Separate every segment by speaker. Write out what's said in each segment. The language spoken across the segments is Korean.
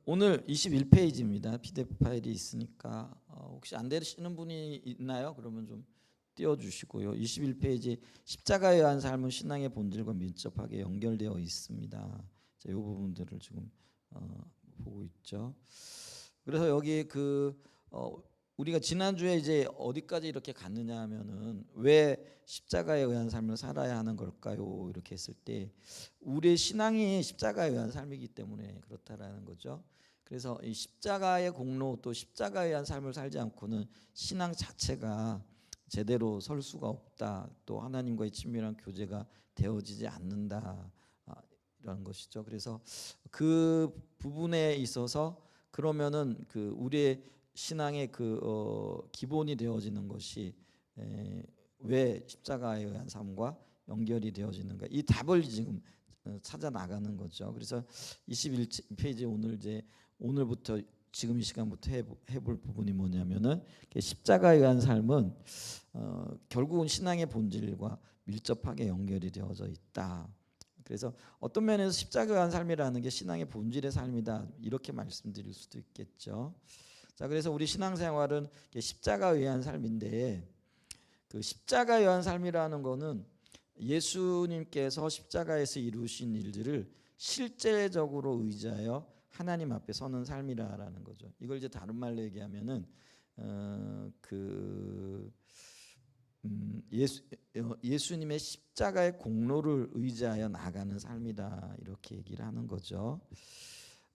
Speaker 1: 오늘 21페이지입니다. PDF 파일이 있으니까 혹시 안 되시는 분이 있나요? 그러면 좀 띄워주시고요. 21페이지 십자가에 의한 삶은 신앙의 본질과 밀접하게 연결되어 있습니다. 이 부분들을 지금 보고 있죠. 그래서 여기 우리가 지난주에 이제 어디까지 이렇게 갔느냐 하면은 왜 십자가에 의한 삶을 살아야 하는 걸까요? 이렇게 했을 때 우리의 신앙이 십자가에 의한 삶이기 때문에 그렇다라는 거죠. 그래서 이 십자가의 공로 또 십자가에 의한 삶을 살지 않고는 신앙 자체가 제대로 설 수가 없다. 또 하나님과의 친밀한 교제가 되어지지 않는다. 이런 것이죠. 그래서 그 부분에 있어서 그러면은 우리의 신앙의 기본이 되어지는 것이 왜 십자가에 의한 삶과 연결이 되어지는가, 이 답을 지금 찾아 나가는 거죠. 그래서 21페이지 오늘부터 지금 이 시간부터 해볼 부분이 뭐냐면은 십자가에 의한 삶은 결국은 신앙의 본질과 밀접하게 연결이 되어져 있다. 그래서 어떤 면에서 십자가에 의한 삶이라는 게 신앙의 본질의 삶이다, 이렇게 말씀드릴 수도 있겠죠. 자, 그래서 우리 신앙생활은 십자가에 의한 삶인데, 그 십자가에 의한 삶이라는 거는 예수님께서 십자가에서 이루신 일들을 실제적으로 의지하여 하나님 앞에 서는 삶이라는 거죠. 이걸 이제 다른 말로 얘기하면은 예수님의 십자가의 공로를 의지하여 나가는 삶이다, 이렇게 얘기를 하는 거죠.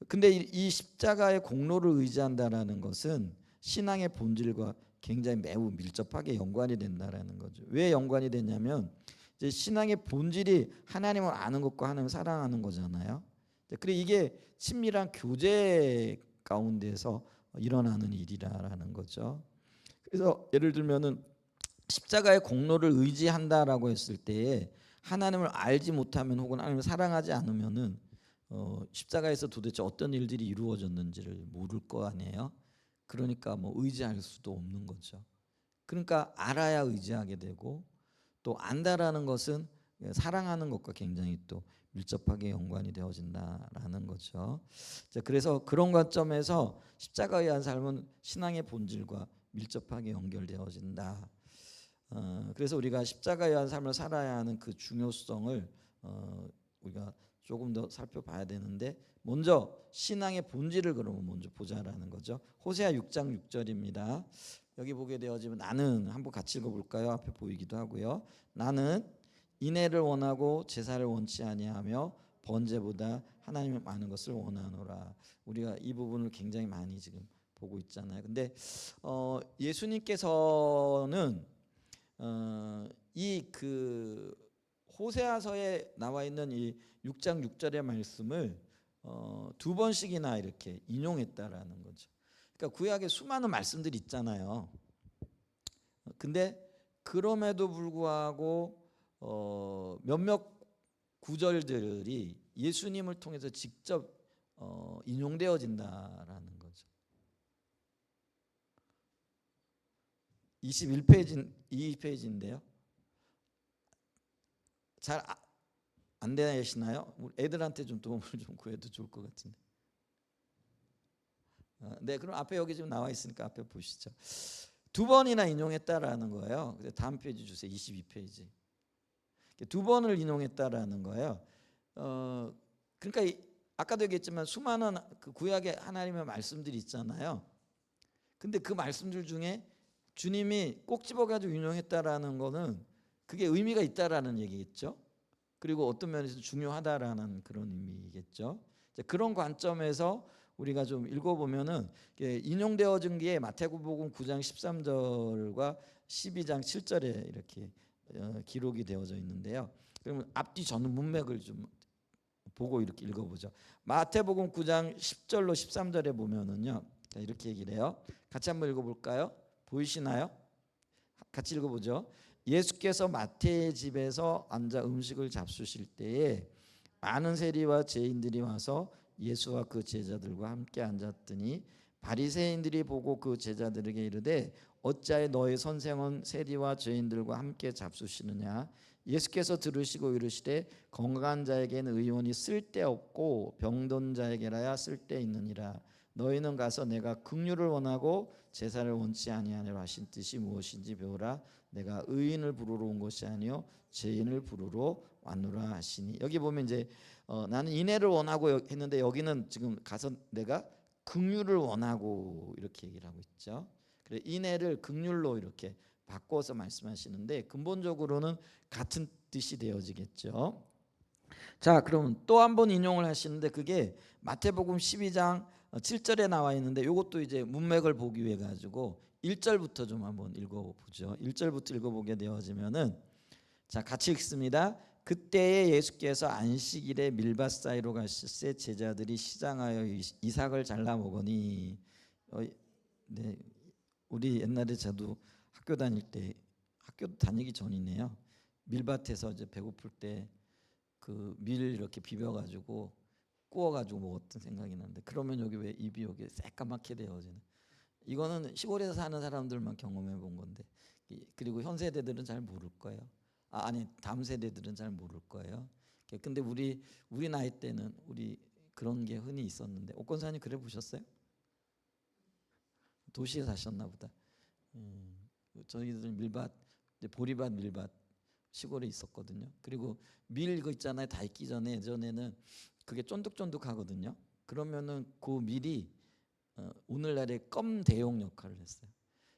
Speaker 1: 근데 이 십자가의 공로를 의지한다라는 것은 신앙의 본질과 굉장히 매우 밀접하게 연관이 된다라는 거죠. 왜 연관이 되냐면 이제 신앙의 본질이 하나님을 아는 것과 하나님을 사랑하는 거잖아요. 그리고 이게 친밀한 교제 가운데서 일어나는 일이라는 거죠. 그래서 예를 들면은 십자가의 공로를 의지한다라고 했을 때에 하나님을 알지 못하면 혹은 하나님을 사랑하지 않으면은 십자가에서 도대체 어떤 일들이 이루어졌는지를 모를 거 아니에요. 그러니까 의지할 수도 없는 거죠. 그러니까 알아야 의지하게 되고, 또 안다라는 것은 사랑하는 것과 굉장히 또 밀접하게 연관이 되어진다라는 거죠. 자, 그래서 그런 관점에서 십자가에 의한 삶은 신앙의 본질과 밀접하게 연결되어진다. 그래서 우리가 십자가에 의한 삶을 살아야 하는 그 중요성을 우리가 조금 더 살펴봐야 되는데, 먼저 신앙의 본질을 그러면 먼저 보자라는 거죠. 호세아 6장 6절입니다. 여기 보게 되어지면 나는, 한번 같이 읽어볼까요? 앞에 보이기도 하고요. 나는 인애를 원하고 제사를 원치 아니하며 번제보다 하나님의 많은 것을 원하노라. 우리가 이 부분을 굉장히 많이 지금 보고 있잖아요. 근데 예수님께서는 이 호세아서에 나와 있는 이 6장 6절의 말씀을 두 번씩이나 이렇게 인용했다라는 거죠. 그러니까 구약에 수많은 말씀들이 있잖아요. 근데 그럼에도 불구하고 몇몇 구절들이 예수님을 통해서 직접 인용되어진다라는 거죠. 22페이지인데요. 잘 안 되시나요? 애들한테 좀 도움을 좀 구해도 좋을 것 같은데. 네, 그럼 앞에 여기 지금 나와 있으니까 앞에 보시죠. 두 번이나 인용했다라는 거예요. 다음 페이지 주세요. 22페이지. 두 번을 인용했다라는 거예요. 그러니까 아까도 얘기했지만 수많은 그 구약의 하나님의 말씀들이 있잖아요. 근데 그 말씀들 중에 주님이 꼭 집어가지고 인용했다라는 거는 그게 의미가 있다라는 얘기겠죠. 그리고 어떤 면에서 중요하다라는 그런 의미겠죠. 그런 관점에서 우리가 좀 읽어보면은 인용되어진 게 마태복음 9장 13절과 12장 7절에 이렇게 기록이 되어져 있는데요. 그러면 앞뒤 전 문맥을 좀 보고 이렇게 읽어보죠. 마태복음 9장 10절로 13절에 보면은요, 이렇게 얘기를 해요. 같이 한번 읽어볼까요? 보이시나요? 같이 읽어보죠. 예수께서 마태의 집에서 앉아 음식을 잡수실 때에 많은 세리와 죄인들이 와서 예수와 그 제자들과 함께 앉았더니 바리새인들이 보고 그 제자들에게 이르되 어찌하여 너희 선생은 세리와 죄인들과 함께 잡수시느냐. 예수께서 들으시고 이르시되 건강한 자에게는 의원이 쓸데없고 병든 자에게라야 쓸데있느니라. 너희는 가서 내가 긍휼을 원하고 제사를 원치 아니하노라 하신 뜻이 무엇인지 배우라. 내가 의인을 부르러 온 것이 아니요 죄인을 부르러 왔노라 하시니. 여기 보면 이제 나는 인애를 원하고 했는데 여기는 지금 가서 내가 긍휼을 원하고 이렇게 얘기를 하고 있죠. 그래 인애를 긍휼로 이렇게 바꿔서 말씀하시는데 근본적으로는 같은 뜻이 되어지겠죠. 자, 그럼 또 한 번 인용을 하시는데 그게 마태복음 12장 7절에 나와 있는데 이것도 이제 문맥을 보기 위해 가지고 1절부터 좀 한번 읽어보죠. 1절부터 읽어보게 되어지면은 자, 같이 읽습니다. 그때에 예수께서 안식일에 밀밭 사이로 가실새 제자들이 시장하여 이삭을 잘라 먹으니 네, 우리 옛날에 저도 학교 다닐 때 학교 다니기 전이네요. 밀밭에서 이제 배고플 때 그 밀 이렇게 비벼가지고 구워가지고 먹었던 생각이 나는데 그러면 여기 왜 입이 여기 새까맣게 되어지는 이거는 시골에서 사는 사람들만 경험해 본 건데 그리고 현 세대들은 잘 모를 거예요. 아니 다음 세대들은 잘 모를 거예요. 근데 우리 나이 때는 우리 그런 게 흔히 있었는데 옥건사님 그래 보셨어요? 도시에 사셨나 보다. 저희들 밀밭 보리밭 밀밭 시골에 있었거든요. 그리고 밀 이거 있잖아요. 다 익기 전에 예전에는 그게 쫀득쫀득하거든요. 그러면은 그 밀이 오늘날의 껌 대용 역할을 했어요.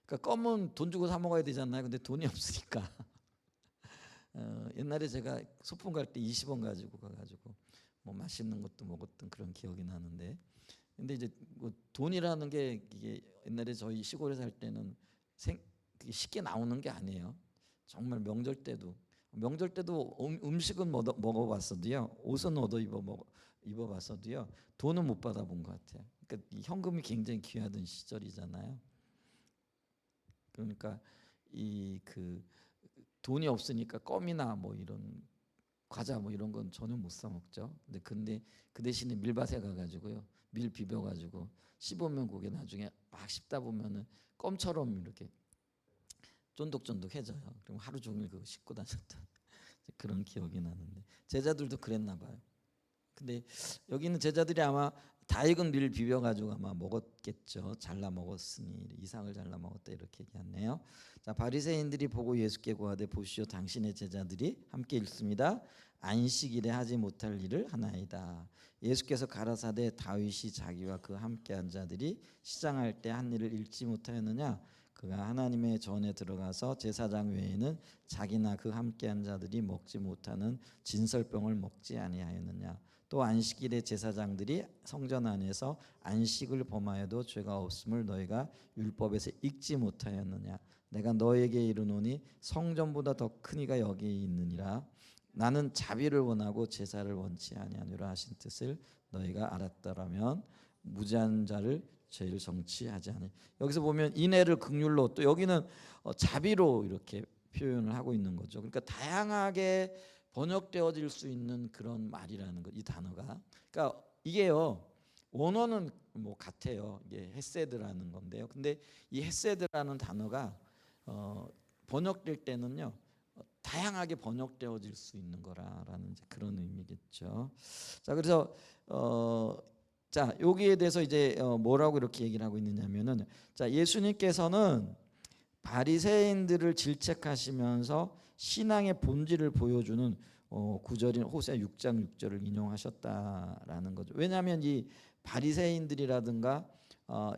Speaker 1: 그러니까 껌은 돈 주고 사 먹어야 되잖아요. 근데 돈이 없으니까 옛날에 제가 소풍 갈 때 20원 가지고 가가지고 뭐 맛있는 것도 먹었던 그런 기억이 나는데 근데 이제 뭐 돈이라는 게 이게 옛날에 저희 시골에 살 때는 그게 쉽게 나오는 게 아니에요. 정말 명절 때도 음식은 먹어봤어도요. 옷은 입어봤어도요. 돈은 못 받아본 것 같아요. 그러니까 이 현금이 굉장히 귀하던 시절이잖아요. 그러니까 이 그 돈이 없으니까 껌이나 뭐 이런 과자 뭐 이런 건 전혀 못 사 먹죠. 근데 그 대신에 밀밭에 가가지고요. 밀 비벼가지고 씹으면 그게 나중에 막 씹다 보면은 껌처럼 이렇게 쫀득쫀득해져요. 그럼 하루 종일 그거 씹고 다녔던 그런 기억이 나는데 제자들도 그랬나 봐요. 근데 여기 있는 제자들이 아마 다 익은 밀 비벼가지고 아마 먹었겠죠. 잘라 먹었으니 이상을 잘라 먹었다 이렇게 얘기하네요. 자, 바리새인들이 보고 예수께 구하되 보시오 당신의 제자들이 함께 읽습니다. 안식일에 하지 못할 일을 하나이다. 예수께서 가라사대 다윗이 자기와 그 함께한 자들이 시장할 때 한 일을 읽지 못하였느냐? 그가 하나님의 전에 들어가서 제사장 외에는 자기나 그 함께한 자들이 먹지 못하는 진설병을 먹지 아니하였느냐? 또 안식일에 제사장들이 성전 안에서 안식을 범하여도 죄가 없음을 너희가 율법에서 읽지 못하였느냐? 내가 너에게 이르노니 성전보다 더 큰 이가 여기 있느니라. 나는 자비를 원하고 제사를 원치 아니하노라 하신 뜻을 너희가 알았더라면 무죄한 자를 죄를 정치하지 않으니. 여기서 보면 인애를 긍휼로 또 여기는 자비로 이렇게 표현을 하고 있는 거죠. 그러니까 다양하게 번역되어질 수 있는 그런 말이라는 것, 이 단어가. 그러니까 이게요 원어는 뭐 같아요. 이게 헤세드라는 건데요. 근데 이 헤세드라는 단어가 번역될 때는요 다양하게 번역되어질 수 있는 거라라는 그런 의미겠죠. 자, 그래서 자 여기에 대해서 이제 뭐라고 이렇게 얘기를 하고 있느냐면은 자 예수님께서는 바리새인들을 질책하시면서 신앙의 본질을 보여주는 구절인 호세 6장 6절을 인용하셨다라는 거죠. 왜냐하면 이 바리새인들이라든가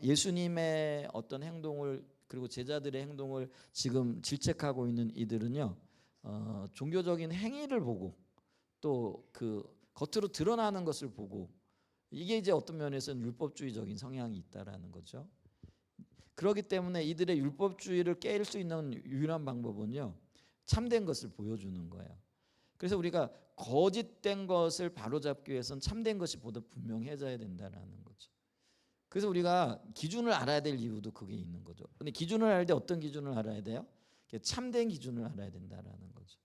Speaker 1: 예수님의 어떤 행동을 그리고 제자들의 행동을 지금 질책하고 있는 이들은요 종교적인 행위를 보고 또 그 겉으로 드러나는 것을 보고 이게 이제 어떤 면에서는 율법주의적인 성향이 있다라는 거죠. 그렇기 때문에 이들의 율법주의를 깰 수 있는 유일한 방법은요 참된 것을 보여주는 거예요. 그래서 우리가 거짓된 것을 바로잡기 위해서는 참된 것이 보다 분명해져야 된다는 거죠. 그래서 우리가 기준을 알아야 될 이유도 그게 있는 거죠. 근데 기준을 알 때 어떤 기준을 알아야 돼요? 참된 기준을 알아야 된다는 거죠.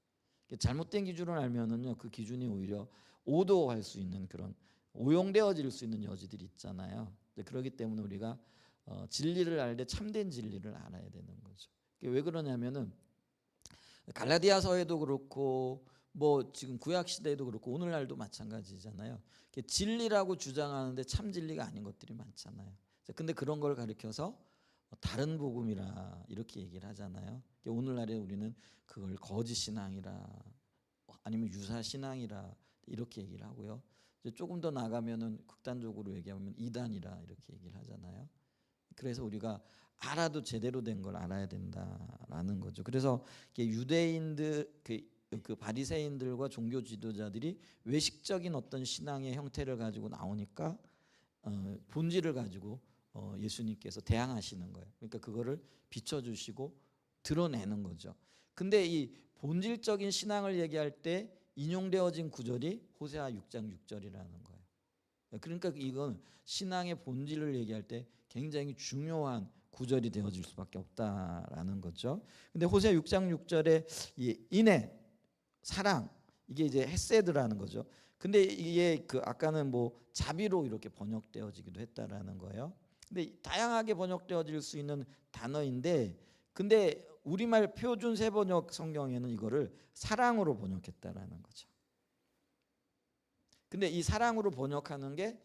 Speaker 1: 잘못된 기준을 알면은요 그 기준이 오히려 오도할 수 있는 그런 오용되어질 수 있는 여지들이 있잖아요. 그렇기 때문에 우리가 진리를 알 때 참된 진리를 알아야 되는 거죠. 왜 그러냐면은 갈라디아서에도 그렇고 뭐 지금 구약 시대에도 그렇고 오늘날도 마찬가지잖아요. 진리라고 주장하는데 참 진리가 아닌 것들이 많잖아요. 근데 그런 걸 가리켜서 다른 복음이라 이렇게 얘기를 하잖아요. 오늘날에 우리는 그걸 거짓 신앙이라 아니면 유사 신앙이라 이렇게 얘기를 하고요. 이제 조금 더 나가면은 극단적으로 얘기하면 이단이라 이렇게 얘기를 하잖아요. 그래서 우리가 알아도 제대로 된 걸 알아야 된다라는 거죠. 그래서 유대인들 그 바리새인들과 종교 지도자들이 외식적인 어떤 신앙의 형태를 가지고 나오니까 본질을 가지고 예수님께서 대항하시는 거예요. 그러니까 그거를 비춰주시고 드러내는 거죠. 근데 이 본질적인 신앙을 얘기할 때 인용되어진 구절이 호세아 6장 6절이라는 거예요. 그러니까 이건 신앙의 본질을 얘기할 때 굉장히 중요한 구절이 되어질 수밖에 없다라는 거죠. 근데 호세아 6장 6절에 이 인애, 사랑, 이게 이제 헤세드라는 거죠. 근데 이게 그 아까는 뭐 자비로 이렇게 번역되어지기도 했다라는 거예요. 근데 다양하게 번역되어질 수 있는 단어인데, 근데 우리말 표준 세번역 성경에는 이거를 사랑으로 번역했다라는 거죠. 근데 이 사랑으로 번역하는 게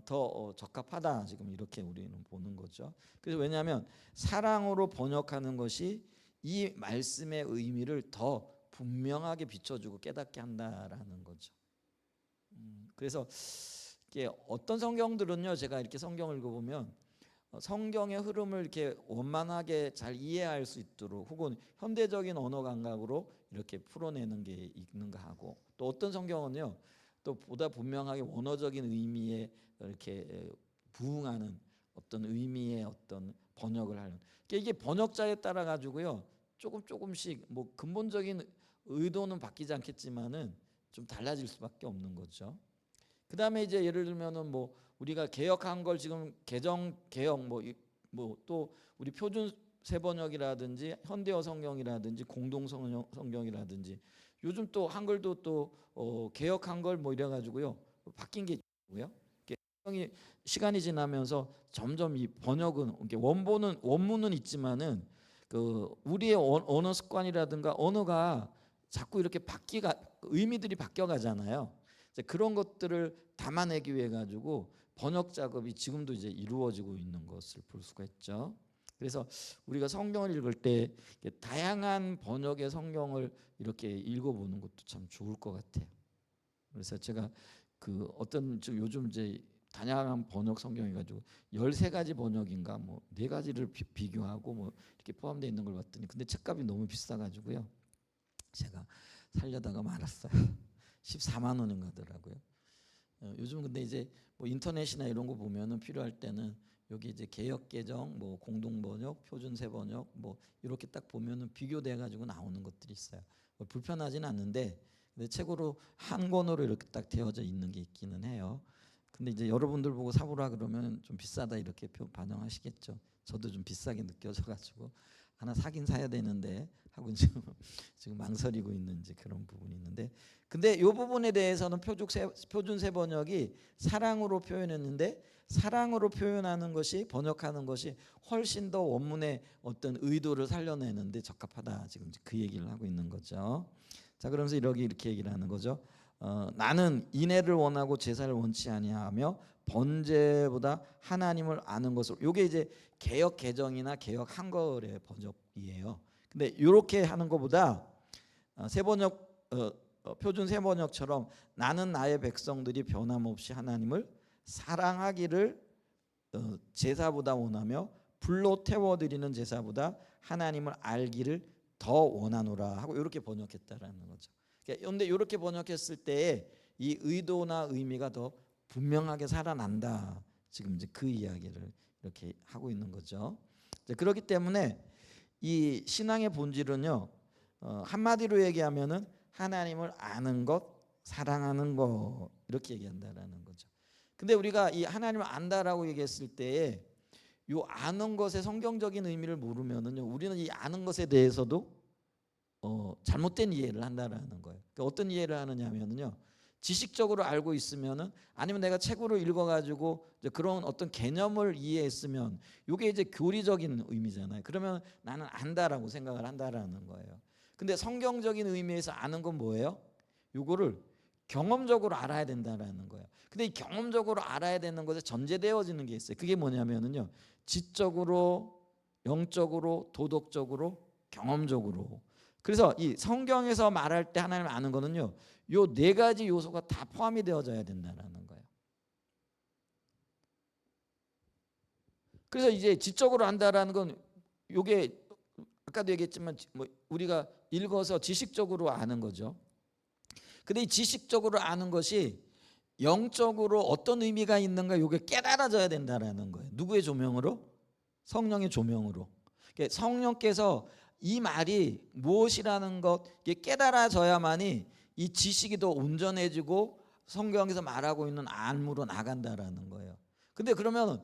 Speaker 1: 더 적합하다 지금 이렇게 우리는 보는 거죠. 그래서 왜냐하면 사랑으로 번역하는 것이 이 말씀의 의미를 더 분명하게 비춰주고 깨닫게 한다라는 거죠. 그래서 이게 어떤 성경들은요, 제가 이렇게 성경을 읽어보면 성경의 흐름을 이렇게 원만하게 잘 이해할 수 있도록 혹은 현대적인 언어 감각으로 이렇게 풀어내는 게 있는가 하고, 또 어떤 성경은요 또 보다 분명하게 원어적인 의미에 이렇게 부응하는 어떤 의미의 어떤 번역을 하는, 이게 번역자에 따라 가지고요 조금씩 뭐 근본적인 의도는 바뀌지 않겠지만은 좀 달라질 수밖에 없는 거죠. 그 다음에 이제 예를 들면은 뭐 우리가 개역한 걸 지금 개정 개역 뭐 또 우리 표준 세번역이라든지 현대어 성경이라든지 공동 성경이라든지 요즘 또 한글도 또 개역한 걸 뭐 이래 가지고요 바뀐 게 있고요. 성경이 시간이 지나면서 점점 이 번역은 원문은 있지만은 그 우리의 언어 습관이라든가 언어가 자꾸 이렇게 의미들이 바뀌어 가잖아요. 그런 것들을 담아내기 위해 가지고 번역 작업이 지금도 이제 이루어지고 있는 것을 볼 수가 있죠. 그래서 우리가 성경을 읽을 때 다양한 번역의 성경을 이렇게 읽어보는 것도 참 좋을 것 같아요. 그래서 제가 그 어떤 요즘 이제 다양한 번역 성경이 가지고 13가지 번역인가 뭐 4가지를 비교하고 뭐 이렇게 포함되어 있는 걸 봤더니 근데 책값이 너무 비싸 가지고요. 제가 살려다가 말았어요. 14만 원인가 하더라고요. 요즘 근데 이제 뭐 인터넷이나 이런 거 보면은 필요할 때는 여기 이제 개역 개정, 뭐 공동 번역, 표준 세 번역 뭐 이렇게 딱 보면은 비교돼 가지고 나오는 것들이 있어요. 뭐 불편하지는 않는데 근데 책으로 한 권으로 이렇게 딱 되어져 있는 게 있기는 해요. 근데 이제 여러분들 보고 사보라 그러면 좀 비싸다 이렇게 반영하시겠죠. 저도 좀 비싸게 느껴져 가지고 하나 사긴 사야 되는데 하고 지금 망설이고 있는 이제 그런 부분이 있는데, 근데 이 부분에 대해서는 표준 세 번역이 사랑으로 표현했는데 사랑으로 표현하는 것이 번역하는 것이 훨씬 더 원문의 어떤 의도를 살려내는데 적합하다 지금 그 얘기를 하고 있는 거죠. 자, 그러면서 이렇게 얘기를 하는 거죠. 나는 인애를 원하고 제사를 원치 아니하며 번제보다 하나님을 아는 것으로. 요게 이제 개역 개정이나 개역 한글의 번역이에요. 근데 이렇게 하는 것보다 세번역 표준 세번역처럼 나는 나의 백성들이 변함없이 하나님을 사랑하기를 제사보다 원하며 불로 태워드리는 제사보다 하나님을 알기를 더 원하노라 하고 이렇게 번역했다라는 거죠. 그런데 이렇게 번역했을 때에 이 의도나 의미가 더 분명하게 살아난다. 지금 이제 그 이야기를 이렇게 하고 있는 거죠. 그렇기 때문에 이 신앙의 본질은요, 한마디로 얘기하면은 하나님을 아는 것, 사랑하는 것 이렇게 얘기한다라는 거죠. 근데 우리가 이 하나님을 안다라고 얘기했을 때에 요 아는 것의 성경적인 의미를 모르면은요, 우리는 이 아는 것에 대해서도 잘못된 이해를 한다라는 거예요. 그러니까 어떤 이해를 하느냐면요, 지식적으로 알고 있으면은 아니면 내가 책으로 읽어가지고 그런 어떤 개념을 이해했으면 이게 이제 교리적인 의미잖아요. 그러면 나는 안다라고 생각을 한다라는 거예요. 근데 성경적인 의미에서 아는 건 뭐예요? 요거를 경험적으로 알아야 된다라는 거예요. 근데 이 경험적으로 알아야 되는 것에 전제되어지는 게 있어요. 그게 뭐냐면은요, 지적으로, 영적으로, 도덕적으로, 경험적으로. 그래서 이 성경에서 말할 때 하나님 아는 거는요, 요 네 가지 요소가 다 포함이 되어져야 된다라는 거예요. 그래서 이제 지적으로 안다라는 건 요게 아까도 얘기했지만 뭐 우리가 읽어서 지식적으로 아는 거죠. 근데 이 지식적으로 아는 것이 영적으로 어떤 의미가 있는가 요게 깨달아져야 된다라는 거예요. 누구의 조명으로? 성령의 조명으로. 그러니까 성령께서 이 말이 무엇이라는 것 이게 깨달아져야만이 이 지식이 더 온전해지고 성경에서 말하고 있는 안무로 나간다라는 거예요. 근데 그러면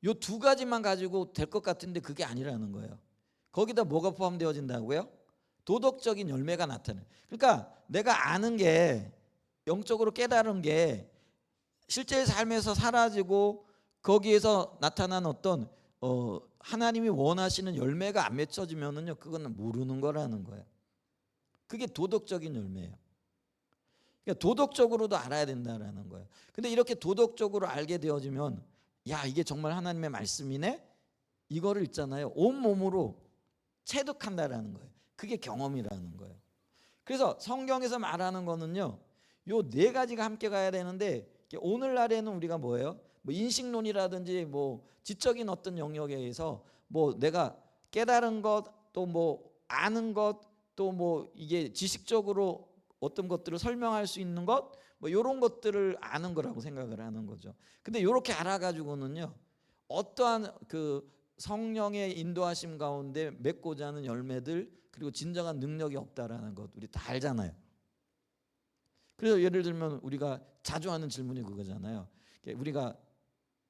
Speaker 1: 요 두 가지만 가지고 될 것 같은데 그게 아니라는 거예요. 거기다 뭐가 포함되어진다고요? 도덕적인 열매가 나타나요. 그러니까 내가 아는 게 영적으로 깨달은 게 실제 삶에서 사라지고 거기에서 나타난 어떤 하나님이 원하시는 열매가 안 맺혀지면은요, 그거는 모르는 거라는 거예요. 그게 도덕적인 열매예요. 그러니까 도덕적으로도 알아야 된다라는 거예요. 근데 이렇게 도덕적으로 알게 되어지면 야, 이게 정말 하나님의 말씀이네? 이거를 있잖아요, 온 몸으로 체득한다라는 거예요. 그게 경험이라는 거예요. 그래서 성경에서 말하는 거는요, 요 네 가지가 함께 가야 되는데 오늘날에는 우리가 뭐예요? 뭐 인식론이라든지 뭐 지적인 어떤 영역에 의해서 뭐 내가 깨달은 것, 또 뭐 아는 것, 또 뭐 이게 지식적으로 어떤 것들을 설명할 수 있는 것, 뭐 이런 것들을 아는 거라고 생각을 하는 거죠. 근데 이렇게 알아가지고는요, 어떠한 그 성령의 인도하심 가운데 맺고자 하는 열매들, 그리고 진정한 능력이 없다라는 것 우리 다 알잖아요. 그래서 예를 들면 우리가 자주 하는 질문이 그거잖아요. 우리가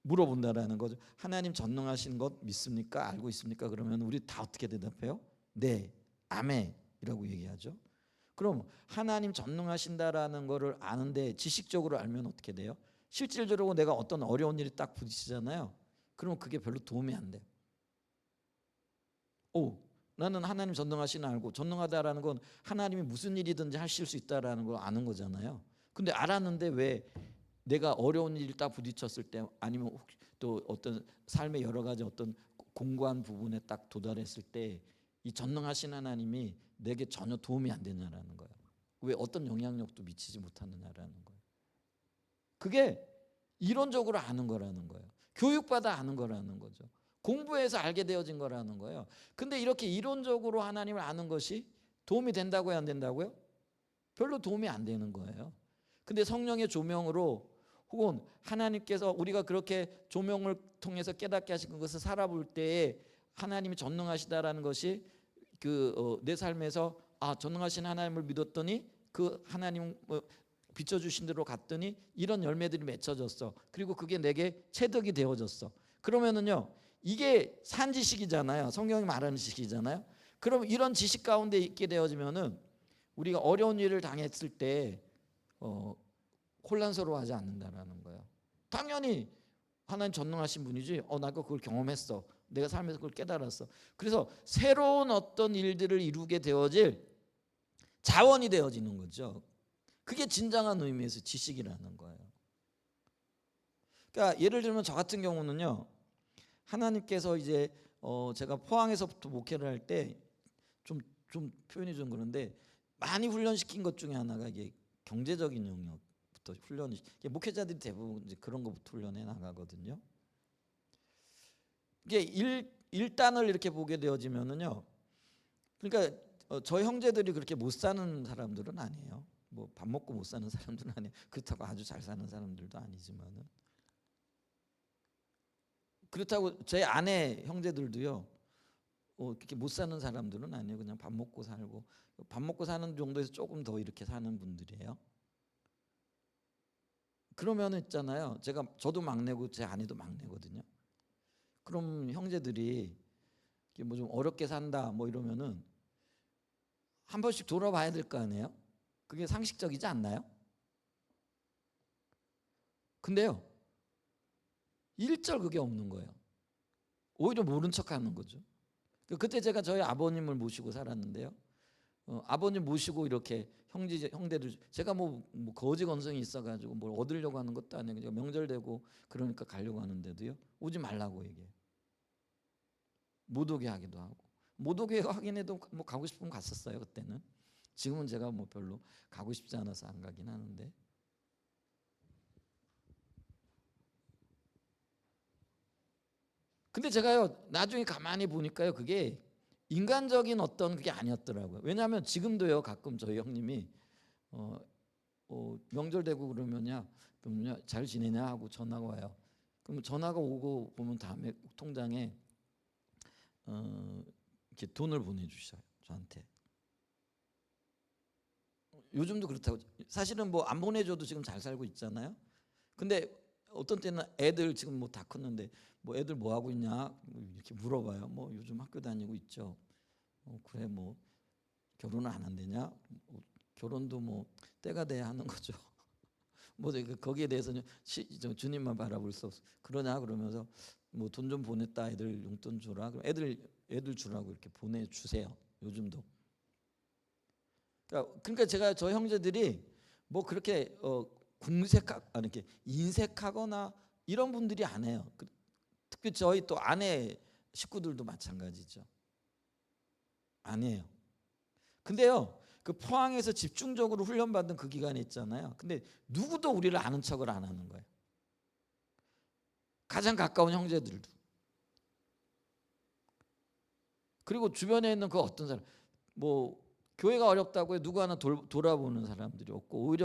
Speaker 1: 물어본다라는 거죠. 하나님 전능하신 것 믿습니까? 알고 있습니까? 그러면 우리 다 어떻게 대답해요? 네, 아멘이라고 얘기하죠. 그럼 하나님 전능하신다라는 거를 아는데 지식적으로 알면 어떻게 돼요? 실질적으로 내가 어떤 어려운 일이 딱 부딪히잖아요. 그러면 그게 별로 도움이 안 돼요. 오, 나는 하나님 전능하시는 알고, 전능하다라는 건 하나님이 무슨 일이든지 하실 수 있다라는 걸 아는 거잖아요. 근데 알았는데 왜 내가 어려운 일이 딱 부딪혔을 때, 아니면 혹시 또 어떤 삶의 여러 가지 어떤 공고한 부분에 딱 도달했을 때 이 전능하신 하나님이 내게 전혀 도움이 안 되냐라는 거예요. 왜 어떤 영향력도 미치지 못하느냐라는 거예요. 그게 이론적으로 아는 거라는 거예요. 교육받아 아는 거라는 거죠. 공부해서 알게 되어진 거라는 거예요. 근데 이렇게 이론적으로 하나님을 아는 것이 도움이 된다고요, 안 된다고요? 별로 도움이 안 되는 거예요. 근데 성령의 조명으로, 혹은 하나님께서 우리가 그렇게 조명을 통해서 깨닫게 하신 것을 살아볼 때에 하나님이 전능하시다라는 것이 내 삶에서 전능하신 하나님을 믿었더니 그 하나님 비춰주신 대로 갔더니 이런 열매들이 맺혀졌어. 그리고 그게 내게 체득이 되어졌어. 그러면은요, 이게 산 지식이잖아요. 성경이 말하는 지식이잖아요. 그럼 이런 지식 가운데 있게 되어지면은 우리가 어려운 일을 당했을 때 혼란스러워하지 않는다라는 거예요. 당연히 하나님 전능하신 분이지. 나 그걸 경험했어. 내가 삶에서 그걸 깨달았어. 그래서 새로운 어떤 일들을 이루게 되어질 자원이 되어지는 거죠. 그게 진정한 의미에서 지식이라는 거예요. 그러니까 예를 들면 저 같은 경우는요, 하나님께서 이제 제가 포항에서부터 목회를 할 때 좀 표현이 좀 그런데 많이 훈련시킨 것 중에 하나가 이게 경제적인 영역부터 훈련이, 목회자들이 대부분 이제 그런 것부터 훈련해 나가거든요. 이게 일단을 이렇게 보게 되어지면은요, 그러니까 저 형제들이 그렇게 못 사는 사람들은 아니에요. 뭐 밥 먹고 못 사는 사람들은 아니에요. 그렇다고 아주 잘 사는 사람들도 아니지만은, 그렇다고 제 아내 형제들도요, 그렇게 못 사는 사람들은 아니에요. 그냥 밥 먹고 살고, 밥 먹고 사는 정도에서 조금 더 이렇게 사는 분들이에요. 그러면은 있잖아요, 저도 막내고 제 아내도 막내거든요. 그럼 형제들이 뭐 좀 어렵게 산다 뭐 이러면은 한 번씩 돌아봐야 될 거 아니에요. 그게 상식적이지 않나요? 근데요, 일절 그게 없는 거예요. 오히려 모른 척하는 거죠. 그때 제가 저희 아버님을 모시고 살았는데요, 아버님 모시고 이렇게 형제들 제가 뭐 거지 건성이 있어가지고 뭘 얻으려고 하는 것도 아니고 제가 명절 되고 그러니까 가려고 하는데도요 오지 말라고 얘기해요. 못 오게 하기도 하고 못 오게 하긴 해도 뭐 가고 싶으면 갔었어요 그때는. 지금은 제가 뭐 별로 가고 싶지 않아서 안 가긴 하는데. 근데 제가요 나중에 가만히 보니까요 그게 인간적인 어떤 그게 아니었더라고요. 왜냐하면 지금도요 가끔 저희 형님이 명절 되고 그러면야 잘 지내냐 하고 전화가 와요. 그럼 전화가 오고 보면 다음에 통장에 이렇게 돈을 보내주셔요 저한테. 요즘도 그렇다고. 사실은 뭐 안 보내줘도 지금 잘 살고 있잖아요. 근데 어떤 때는 애들 지금 뭐 다 컸는데 뭐 애들 뭐 하고 있냐 이렇게 물어봐요. 뭐 요즘 학교 다니고 있죠. 그래 뭐 결혼을 안 한대냐? 결혼도 뭐 때가 돼야 하는 거죠. 뭐 거기에 대해서는 주님만 바라볼 수 없어. 그러냐 그러면서 뭐 돈 좀 보냈다 애들 용돈 주라. 그럼 애들 주라고 이렇게 보내주세요. 요즘도. 그러니까 제가 저 형제들이 뭐 그렇게 이렇게 인색하거나 이런 분들이 안 해요. 특히 저희 또 아내 식구들도 마찬가지죠. 아니에요. 근데요, 그 포항에서 집중적으로 훈련받은 그 기간이 있잖아요. 근데 누구도 우리를 아는 척을 안 하는 거예요. 가장 가까운 형제들도. 그리고 주변에 있는 그 어떤 사람, 뭐 교회가 어렵다고 해 누구 하나 돌아보는 사람들이 없고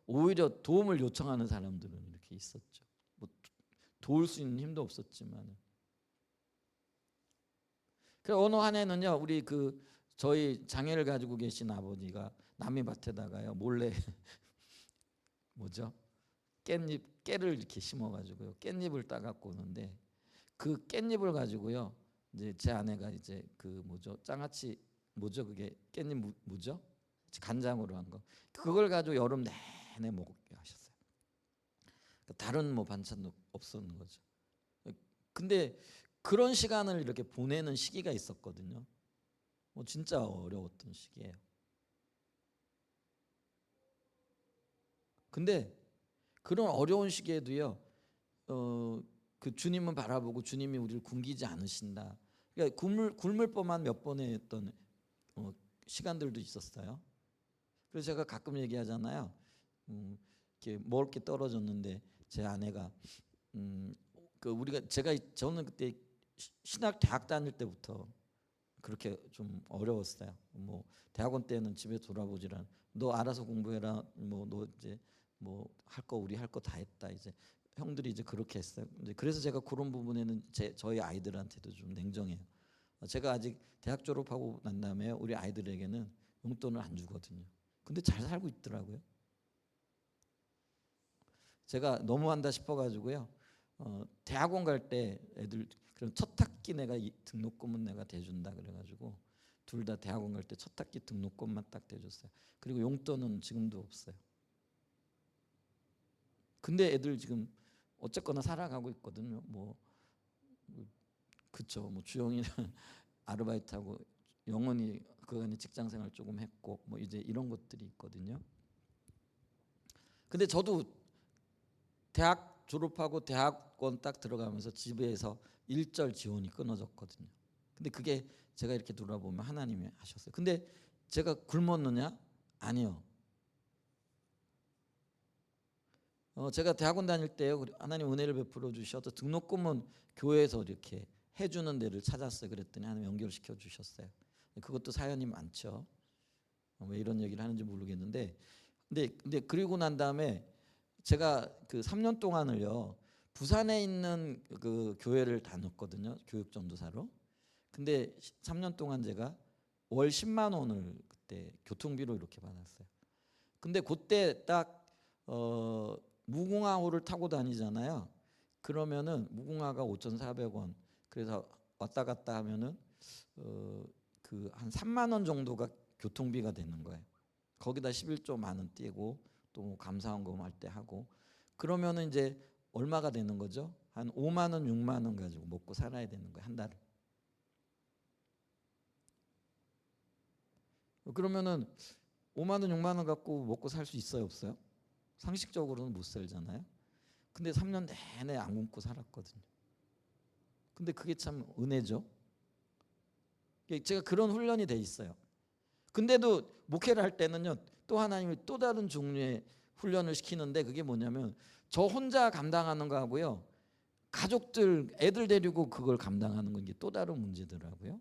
Speaker 1: 오히려 도움을 요청하는 사람들은 이렇게 있었죠. 뭐 도울 수 있는 힘도 없었지만. 그 어느 한 해는요, 우리 저희 장애를 가지고 계신 아버지가 남의 밭에다가요 몰래 뭐죠? 깨를 이렇게 심어가지고요 깻잎을 따갖고 오는데 그 깻잎을 가지고요 이제 제 아내가 이제 그 뭐죠 장아찌 뭐죠 그게 깻잎 무죠 간장으로 한 거 그걸 가지고 여름 내내 먹게 하셨어요. 다른 뭐 반찬도 없었는 거죠. 근데 그런 시간을 이렇게 보내는 시기가 있었거든요. 뭐 진짜 어려웠던 시기예요. 근데 그런 어려운 시기에도요 그 주님은 바라보고 주님이 우리를 굶기지 않으신다. 그러니까 굶을 법한 몇 번의 어떤 시간들도 있었어요. 그래서 제가 가끔 얘기하잖아요. 이렇게 먹을 게 떨어졌는데 제 아내가 저는 그때 신학 대학 다닐 때부터 그렇게 좀 어려웠어요. 뭐 대학원 때는 집에 돌아보질 않. 너 알아서 공부해라. 뭐 너 이제 뭐 할 거 우리 할 거 다 했다. 이제 형들이 이제 그렇게 했어요. 이제 그래서 제가 그런 부분에는 저희 아이들한테도 좀 냉정해요. 제가 아직 대학 졸업하고 난 다음에 우리 아이들에게는 용돈을 안 주거든요. 근데 잘 살고 있더라고요. 제가 너무한다 싶어가지고요. 대학원 갈 때 애들 그럼 첫 학기 내가 등록금은 내가 대준다 그래가지고 둘 다 대학원 갈 때 첫 학기 등록금만 딱 대줬어요. 그리고 용돈은 지금도 없어요. 근데 애들 지금 어쨌거나 살아가고 있거든요. 뭐 그쵸. 뭐 주영이는 아르바이트하고 영원히 그간에 직장생활 조금 했고 뭐 이제 이런 것들이 있거든요. 근데 저도 대학 졸업하고 대학원 딱 들어가면서 집에서 일절 지원이 끊어졌거든요. 근데 그게 제가 이렇게 돌아보면 하나님이 하셨어요. 근데 제가 굶었느냐? 아니요. 제가 대학원 다닐 때요 하나님 은혜를 베풀어 주셔서 등록금은 교회에서 이렇게 해주는 데를 찾았어요. 그랬더니 하나님 연결시켜 주셨어요. 그것도 사연이 많죠. 왜 이런 얘기를 하는지 모르겠는데, 근데 그리고 난 다음에 제가 그 3년 동안을요 부산에 있는 그 교회를 다녔거든요. 교육 전도사로. 근데 3년 동안 제가 월 10만 원을 그때 교통비로 이렇게 받았어요. 근데 그때 딱 무궁화호를 타고 다니잖아요. 그러면은 무궁화가 5,400원. 그래서 왔다 갔다 하면은 그 한 3만 원 정도가 교통비가 되는 거예요. 거기다 11조 만 원 띄고 또 뭐 감사원금 할 때 하고 그러면은 이제 얼마가 되는 거죠? 한 5만 원, 6만 원 가지고 먹고 살아야 되는 거예요, 한 달을. 그러면은 5만 원, 6만 원 갖고 먹고 살 수 있어요, 없어요? 상식적으로는 못 살잖아요. 근데 3년 내내 안 굶고 살았거든요. 근데 그게 참 은혜죠. 제가 그런 훈련이 돼 있어요. 근데도 목회를 할 때는요, 또 하나님이 또 다른 종류의 훈련을 시키는데, 그게 뭐냐면 저 혼자 감당하는 거하고요, 가족들 애들 데리고 그걸 감당하는 건 이게 또 다른 문제더라고요.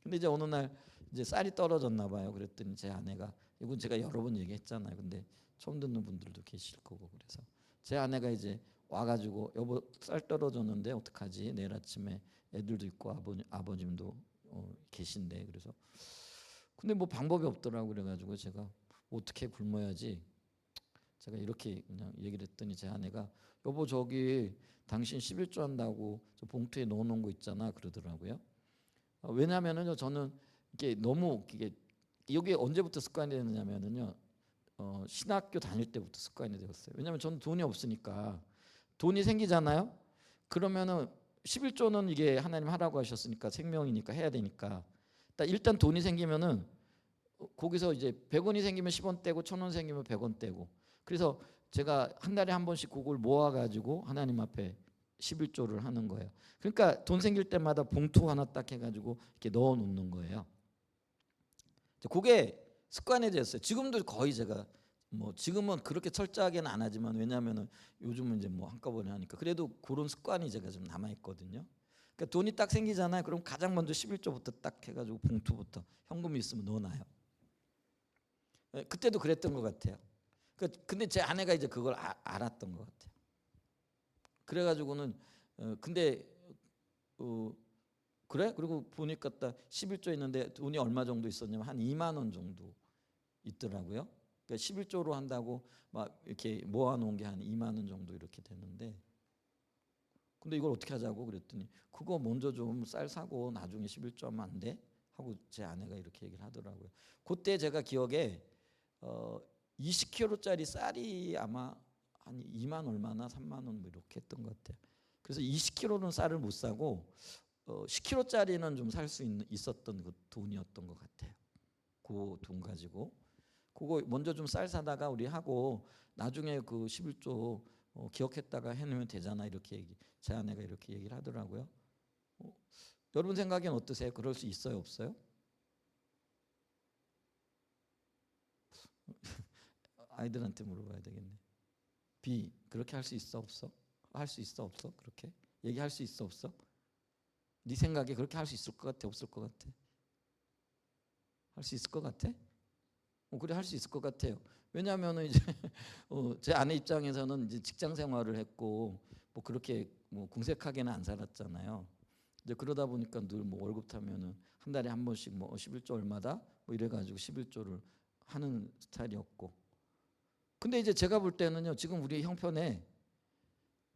Speaker 1: 근데 이제 어느 날 이제 쌀이 떨어졌나 봐요. 그랬더니 제 아내가, 이건 제가 여러 번 얘기했잖아요. 근데 처음 듣는 분들도 계실 거고, 그래서 제 아내가 이제 와가지고, 여보 쌀 떨어졌는데 어떡하지? 내일 아침에 애들도 있고 아버님도 계신데, 그래서 근데 뭐 방법이 없더라고. 그래가지고 제가 어떻게 굶어야지, 제가 이렇게 그냥 얘기를 했더니 제 아내가, 여보 저기 당신 11조 한다고 저 봉투에 넣어놓은 거 있잖아, 그러더라고요. 왜냐하면은요, 저는 이게 너무 이게 언제부터 습관이 되느냐면은요, 신학교 다닐 때부터 습관이 되었어요. 왜냐하면 저는 돈이 없으니까, 돈이 생기잖아요. 그러면은 11조는 이게 하나님 하라고 하셨으니까 생명이니까 해야 되니까, 일단 돈이 생기면은 거기서 이제 100원이 생기면 10원 떼고 1000원 생기면 100원 떼고, 그래서 제가 한 달에 한 번씩 그걸 모아가지고 하나님 앞에 11조를 하는 거예요. 그러니까 돈 생길 때마다 봉투 하나 딱 해가지고 이렇게 넣어 놓는 거예요. 그게 습관이 됐어요. 지금도 거의 제가 뭐 지금은 그렇게 철저하게는 안 하지만, 왜냐하면은 요즘은 이제 뭐 한꺼번에 하니까, 그래도 그런 습관이 제가 좀 남아 있거든요. 그러니까 돈이 딱 생기잖아요. 그럼 가장 먼저 11조부터 딱 해가지고 봉투부터 현금이 있으면 넣어놔요. 그때도 그랬던 것 같아요. 근데 제 아내가 이제 그걸 알았던 것 같아요. 그래가지고는 근데 그래? 그리고 보니까 딱 11조 있는데 돈이 얼마 정도 있었냐면 한 2만 원 정도 있더라고요. 그러니까 11조로 한다고 막 이렇게 모아놓은 게 한 2만 원 정도 이렇게 되는데, 근데 이걸 어떻게 하자고 그랬더니, 그거 먼저 좀 쌀 사고 나중에 11조 하면 안 돼? 하고 제 아내가 이렇게 얘기를 하더라고요. 그때 제가 기억에 20kg짜리 쌀이 아마 한 2만 얼마나 3만 원 뭐 이렇게 했던 것 같아요. 그래서 20kg는 쌀을 못 사고 10kg짜리는 좀 살 수 있었던 그 돈이었던 것 같아요. 그 돈 가지고 그거 먼저 좀 쌀 사다가 우리 하고 나중에 그 11조 기억했다가 해놓으면 되잖아, 이렇게 제 아내가 이렇게 얘기를 하더라고요. 여러분 생각엔 어떠세요? 그럴 수 있어요, 없어요? 아이들한테 물어봐야 되겠네. B, 그렇게 할 수 있어, 없어? 할 수 있어, 없어? 그렇게 얘기할 수 있어, 없어? 네 생각에 그렇게 할 수 있을 것 같아, 없을 것 같아? 할 수 있을 것 같아? 그래, 할 수 있을 것 같아요. 왜냐하면 이제 제 아내 입장에서는 이제 직장 생활을 했고 뭐 그렇게 뭐 궁색하게는 안 살았잖아요. 이제 그러다 보니까 늘 뭐 월급 타면은 한 달에 한 번씩 뭐 11조 얼마다 뭐 이래가지고 11조를 하는 스타일이었고, 근데 이제 제가 볼 때는요, 지금 우리 형편에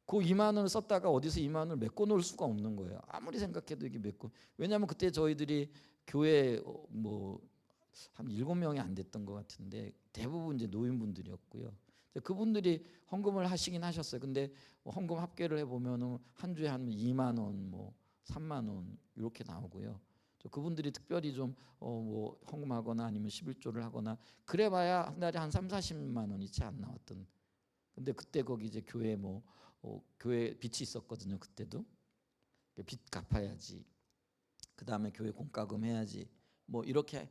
Speaker 1: 그 2만 원을 썼다가 어디서 2만 원을 메꿔 놓을 수가 없는 거예요. 아무리 생각해도 이게 메꿔. 왜냐하면 그때 저희들이 교회 뭐 한 7명이 안 됐던 것 같은데 대부분 이제 노인분들이었고요. 그분들이 헌금을 하시긴 하셨어요. 근데 헌금 합계를 해보면은 한 주에 한 2만 원, 뭐 3만 원 이렇게 나오고요. 그분들이 특별히 좀 뭐 헌금하거나 아니면 11조를 하거나 그래봐야 한 달에 한 3, 40만 원이 채 안 나왔던. 근데 그때 거기 이제 교회 뭐 교회 빚이 있었거든요. 그때도 빚 갚아야지. 그 다음에 교회 공과금 해야지. 뭐 이렇게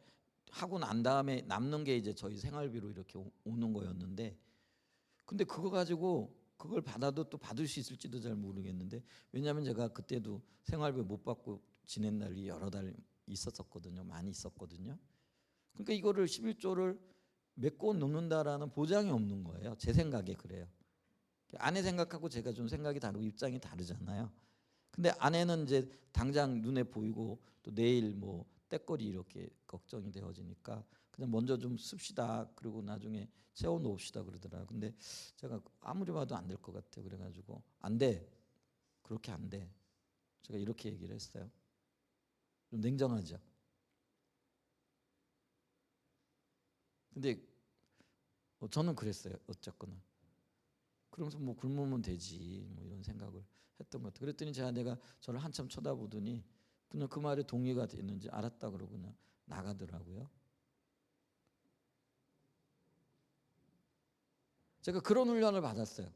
Speaker 1: 하고 난 다음에 남는 게 이제 저희 생활비로 이렇게 오는 거였는데, 근데 그거 가지고 그걸 받아도 또 받을 수 있을지도 잘 모르겠는데, 왜냐하면 제가 그때도 생활비 못 받고 지낸 날이 여러 달 있었거든요. 많이 있었거든요. 그러니까 이거를 11조를 메꿔 놓는다라는 보장이 없는 거예요. 제 생각에 그래요. 아내 생각하고 제가 좀 생각이 다르고 입장이 다르잖아요. 근데 아내는 이제 당장 눈에 보이고 또 내일 뭐 때거리 이렇게 걱정이 되어지니까 그냥 먼저 좀 씁시다. 그리고 나중에 채워 놓읍시다 그러더라고요. 근데 제가 아무리 봐도 안 될 것 같아요. 그래가지고 안 돼. 그렇게 안 돼. 제가 이렇게 얘기를 했어요. 좀 냉정하죠. 근데 저는 그랬어요. 어쨌거나. 그러면서 뭐 굶으면 되지 뭐 이런 생각을 했던 것 같아요. 그랬더니 제 아내가 저를 한참 쳐다보더니 그냥 그 말에 동의가 됐는지 알았다 그러고 그냥 나가더라고요. 제가 그런 훈련을 받았어요.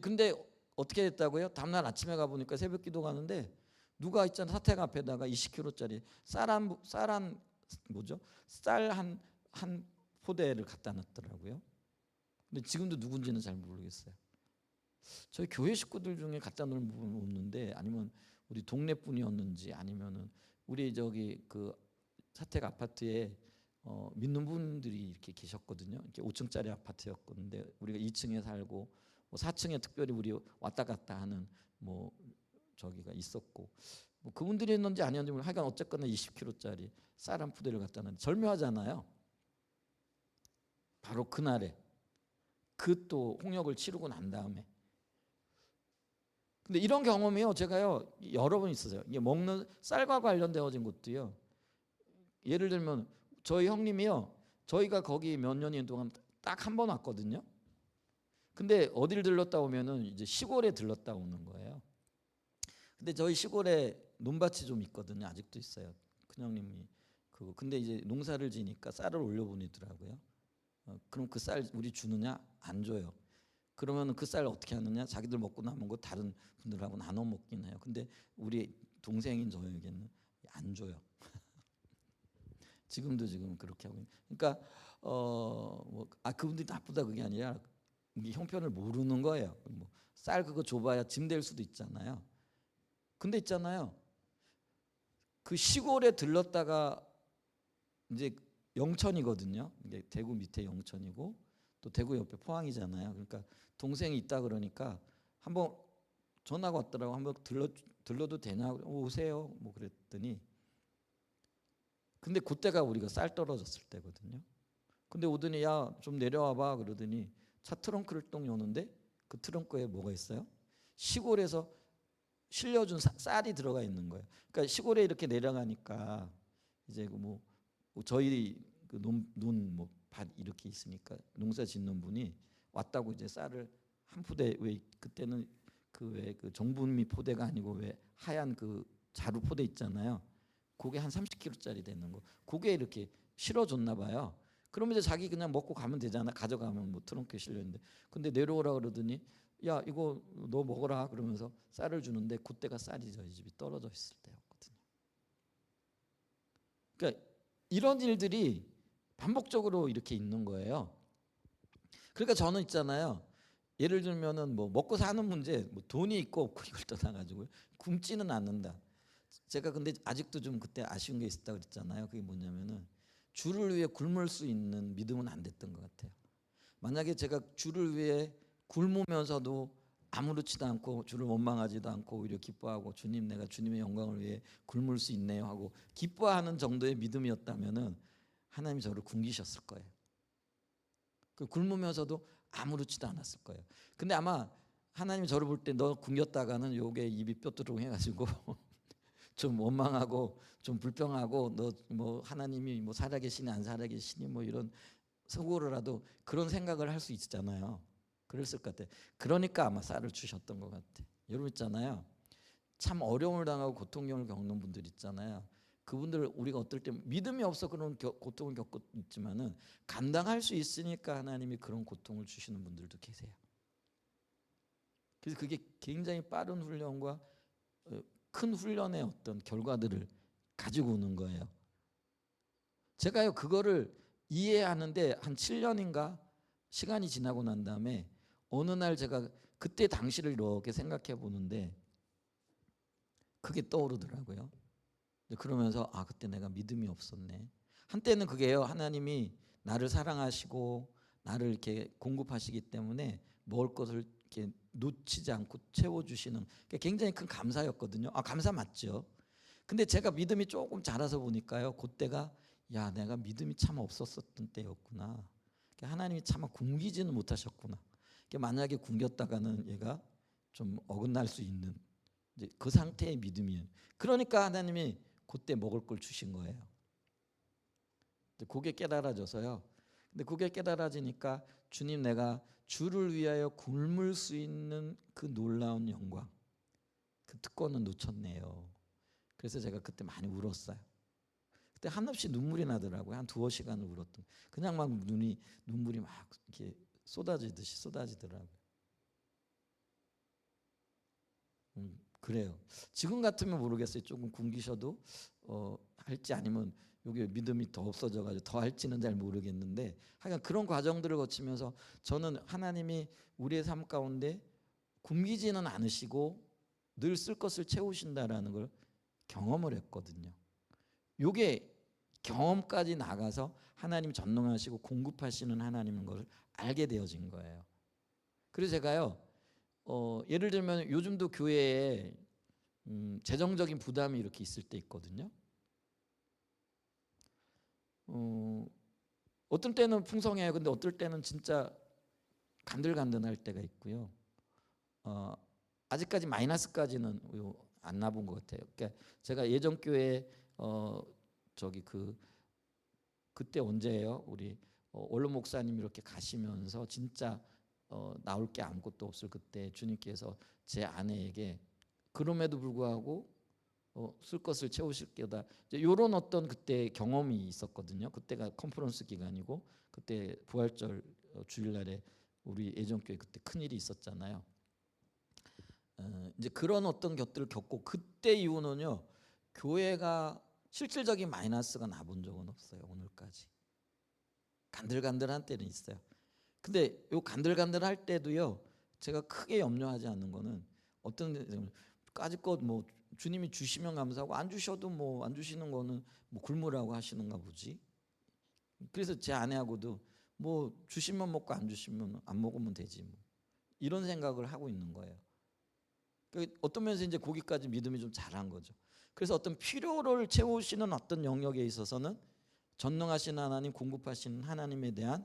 Speaker 1: 근데 어떻게 됐다고요? 다음날 아침에 가보니까 새벽 기도 가는데 누가 있잖아, 사택 앞에다가 20kg짜리 쌀한 뭐죠? 쌀 한 포대를 갖다 놨더라고요. 근데 지금도 누군지는 잘 모르겠어요. 저희 교회 식구들 중에 갖다 놓은 부분은 없는데, 아니면 우리 동네 분이었는지, 아니면은 우리 저기 그 사택 아파트에 믿는 분들이 이렇게 계셨거든요. 이렇게 5층짜리 아파트였는데 우리가 2층에 살고 뭐 4층에 특별히 우리 왔다 갔다 하는 뭐 저기가 있었고, 뭐 그분들이 했는지 아니었는지 모르겠는데 하여간 어쨌거나 20kg짜리 쌀 한 푸대를 갖다 놨는데 절묘하잖아요. 바로 그날에 그 또 홍역을 치르고 난 다음에. 근데 이런 경험이요, 제가요 여러 번 있었어요. 이게 먹는 쌀과 관련되어진 것도요. 예를 들면 저희 형님이요, 저희가 거기 몇 년인 동안 딱 한 번 왔거든요. 근데 어딜 들렀다 오면은 이제 시골에 들렀다 오는 거예요. 근데 저희 시골에 논밭이 좀 있거든요. 아직도 있어요. 큰 형님이 그거. 근데 이제 농사를 지니까 쌀을 올려보내더라고요. 그럼 그 쌀 우리 주느냐? 안 줘요. 그러면 그 쌀 어떻게 하느냐? 자기들 먹고 남은 거 다른 분들하고 나눠 먹긴 해요. 근데 우리 동생인 저에게는 안 줘요. 지금 그렇게 하고 있는. 그러니까 그분들이 나쁘다 그게 아니라 이게 형편을 모르는 거예요. 뭐 쌀 그거 줘봐야 짐 될 수도 있잖아요. 근데 있잖아요, 그 시골에 들렀다가 이제 영천이거든요. 이게 대구 밑에 영천이고 또 대구 옆에 포항이잖아요. 그러니까 동생이 있다 그러니까 한번 전화가 왔더라고. 한번 들러도 되냐? 오세요. 뭐 그랬더니, 근데 그때가 우리가 쌀 떨어졌을 때거든요. 근데 오더니 야 좀 내려와봐 그러더니 차 트렁크를 똥 여는데 그 트렁크에 뭐가 있어요? 시골에서 실려준 쌀이 들어가 있는 거예요. 그러니까 시골에 이렇게 내려가니까 이제 뭐 저희 그 논뭐밭 이렇게 있으니까 농사 짓는 분이 왔다고 이제 쌀을 한 포대, 왜 그때는 그 왜 그 정분미 포대가 아니고 왜 하얀 그 자루 포대 있잖아요. 그게 한 30kg짜리 되는 거. 그게 이렇게 실어줬나 봐요. 그러면 이제 자기 그냥 먹고 가면 되잖아. 가져가면 뭐 트렁크에 실려 있는데. 근데 내려오라 그러더니 야 이거 너 먹어라 그러면서 쌀을 주는데 그때가 쌀이 저희 집이 떨어져 있을 때였거든요. 그러니까 이런 일들이 반복적으로 이렇게 있는 거예요. 그러니까 저는 있잖아요. 예를 들면은 뭐 먹고 사는 문제, 뭐 돈이 있고 없고 이걸 떠나가지고 굶지는 않는다. 제가 근데 아직도 좀 그때 아쉬운 게 있었다고 그랬잖아요. 그게 뭐냐면은 주를 위해 굶을 수 있는 믿음은 안 됐던 것 같아요. 만약에 제가 주를 위해 굶으면서도 아무렇지도 않고 주를 원망하지도 않고 오히려 기뻐하고 주님 내가 주님의 영광을 위해 굶을 수 있네요 하고 기뻐하는 정도의 믿음이었다면은 하나님이 저를 굶기셨을 거예요. 그 굶으면서도 아무렇지도 않았을 거예요. 근데 아마 하나님이 저를 볼 때 너 굶겼다가는 요게 입이 뼈뚜룩 해가지고 좀 원망하고 좀 불평하고 너 뭐 하나님이 뭐 살아계시니 안 살아계시니 뭐 이런 속으로라도 그런 생각을 할 수 있잖아요. 그랬을 것 같아. 그러니까 아마 쌀을 주셨던 것 같아. 여러분 있잖아요. 참 어려움을 당하고 고통을 겪는 분들 있잖아요. 그분들 우리가 어떨 때 믿음이 없어 그런 고통을 겪고 있지만은 감당할 수 있으니까 하나님이 그런 고통을 주시는 분들도 계세요. 그래서 그게 굉장히 빠른 훈련과 큰 훈련의 어떤 결과들을 가지고 오는 거예요. 제가요 그거를 이해하는데 한 7년인가 시간이 지나고 난 다음에 어느 날 제가 그때 당시를 이렇게 생각해 보는데 그게 떠오르더라고요. 그러면서 그때 내가 믿음이 없었네. 한때는 그게요, 하나님이 나를 사랑하시고 나를 이렇게 공급하시기 때문에 먹을 것을 이렇게 놓치지 않고 채워주시는 굉장히 큰 감사였거든요. 감사 맞죠. 근데 제가 믿음이 조금 자라서 보니까요, 그때가 야 내가 믿음이 참 없었던 때였구나. 하나님이 차마 굶기지는 못하셨구나. 만약에 굶겼다가는 얘가 좀 어긋날 수 있는 이제 그 상태의 믿음이에요. 그러니까 하나님이 그때 먹을 걸 주신 거예요. 그게 깨달아져서요. 근데 그게 깨달아지니까 주님 내가 주를 위하여 굶을 수 있는 그 놀라운 영광, 그 특권은 놓쳤네요. 그래서 제가 그때 많이 울었어요. 그때 한없이 눈물이 나더라고요. 한 두어 시간을 울었던. 그냥 막 눈물이 막 이렇게 쏟아지듯이 쏟아지더라고요. 그래요. 지금 같으면 모르겠어요. 조금 굶기셔도 할지 아니면 여기 믿음이 더 없어져가지고 더 할지는 잘 모르겠는데, 하여간 그런 과정들을 거치면서 저는 하나님이 우리의 삶 가운데 굶기지는 않으시고 늘 쓸 것을 채우신다라는 걸 경험을 했거든요. 요게 경험까지 나가서 하나님 전능하시고 공급하시는 하나님인 것을 알게 되어진 거예요. 그래서 제가요, 예를 들면 요즘도 교회에 재정적인 부담이 이렇게 있을 때 있거든요. 어떤 때는 풍성해요. 근데 어떨 때는 진짜 간들간들할 때가 있고요. 아직까지 마이너스까지는 안 나본 것 같아요. 그러니까 제가 예전 교회 그때 언제예요? 우리 원로 목사님 이렇게 가시면서 진짜 나올 게 아무것도 없을 그때 주님께서 제 아내에게 그럼에도 불구하고 쓸 것을 채우실 게다, 이런 어떤 그때 경험이 있었거든요. 그때가 컨퍼런스 기간이고 그때 부활절 주일날에 우리 예전교회 그때 큰일이 있었잖아요. 이제 그런 어떤 것들을 겪고 그때 이후는요, 교회가 실질적인 마이너스가 나본 적은 없어요. 오늘까지. 간들간들한 때는 있어요. 근데 요 간들간들할 때도요, 제가 크게 염려하지 않는 거는 어떤 까짓것 뭐 주님이 주시면 감사하고 안 주셔도 뭐 안 주시는 거는 뭐 굶으라고 하시는가 보지. 그래서 제 아내하고도 뭐 주시면 먹고 안 주시면 안 먹으면 되지 뭐 이런 생각을 하고 있는 거예요. 어떤 면에서 이제 거기까지 믿음이 좀 자란 거죠. 그래서 어떤 필요를 채우시는 어떤 영역에 있어서는 전능하신 하나님, 공급하시는 하나님에 대한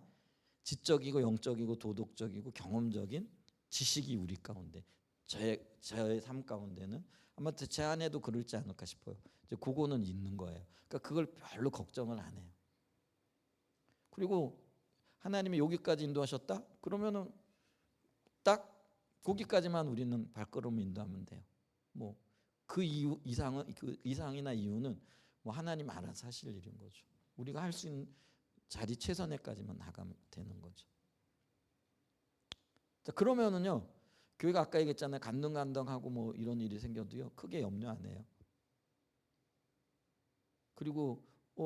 Speaker 1: 지적이고 영적이고 도덕적이고 경험적인 지식이 우리 가운데, 저의 삶 가운데는 아마 제 안에도 그럴지 않을까 싶어요. 이제 그거는 있는 거예요. 그러니까 그걸 별로 걱정을 안 해요. 그리고 하나님이 여기까지 인도하셨다? 그러면은 딱 거기까지만 우리는 발걸음을 인도하면 돼요. 뭐 그 이상이나 이유는 뭐 하나님 알아서 하실 일인 거죠. 우리가 할 수 있는 자리 최선에까지만 나가면 되는 거죠. 자, 그러면은요, 교회가 아까 얘기했잖아요. 간등간등하고 뭐 이런 일이 생겨도요, 크게 염려 안 해요. 그리고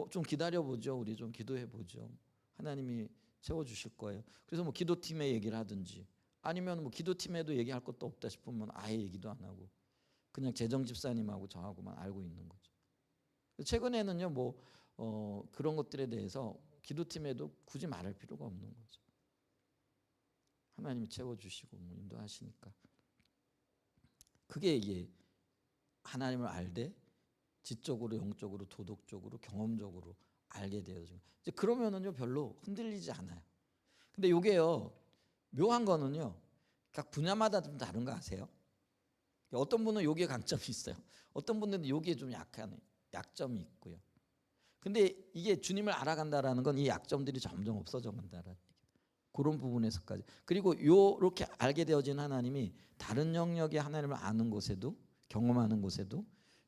Speaker 1: 좀 기다려보죠. 우리 좀 기도해보죠. 하나님이 채워주실 거예요. 그래서 뭐 기도팀에 얘기를 하든지 아니면 뭐 기도팀에도 얘기할 것도 없다 싶으면 아예 얘기도 안 하고 그냥 재정 집사님하고 저하고만 알고 있는 거죠. 최근에는요, 뭐 그런 것들에 대해서 기도팀에도 굳이 말할 필요가 없는 거죠. 하나님이 채워주시고 뭐 인도하시니까. 그게 이게 하나님을 알되 지적으로, 영적으로, 도덕적으로, 경험적으로 알게 되어지고, 이제 그러면은요 별로 흔들리지 않아요. 근데 요게요, 묘한 거는요, 각 분야마다 좀 다른 거 아세요? 어떤 분은 요게 강점이 있어요. 어떤 분들은 요게 좀 약한 약점이 있고요. 근데 이게 주님을 알아간다라는 건 이 약점들이 점점 없어져 간다라는 그런 부분에서까지. 그리고 요렇게 알게 되어진 하나님이 다른 영역의 하나님을 아는 곳에도, 경험하는 곳에도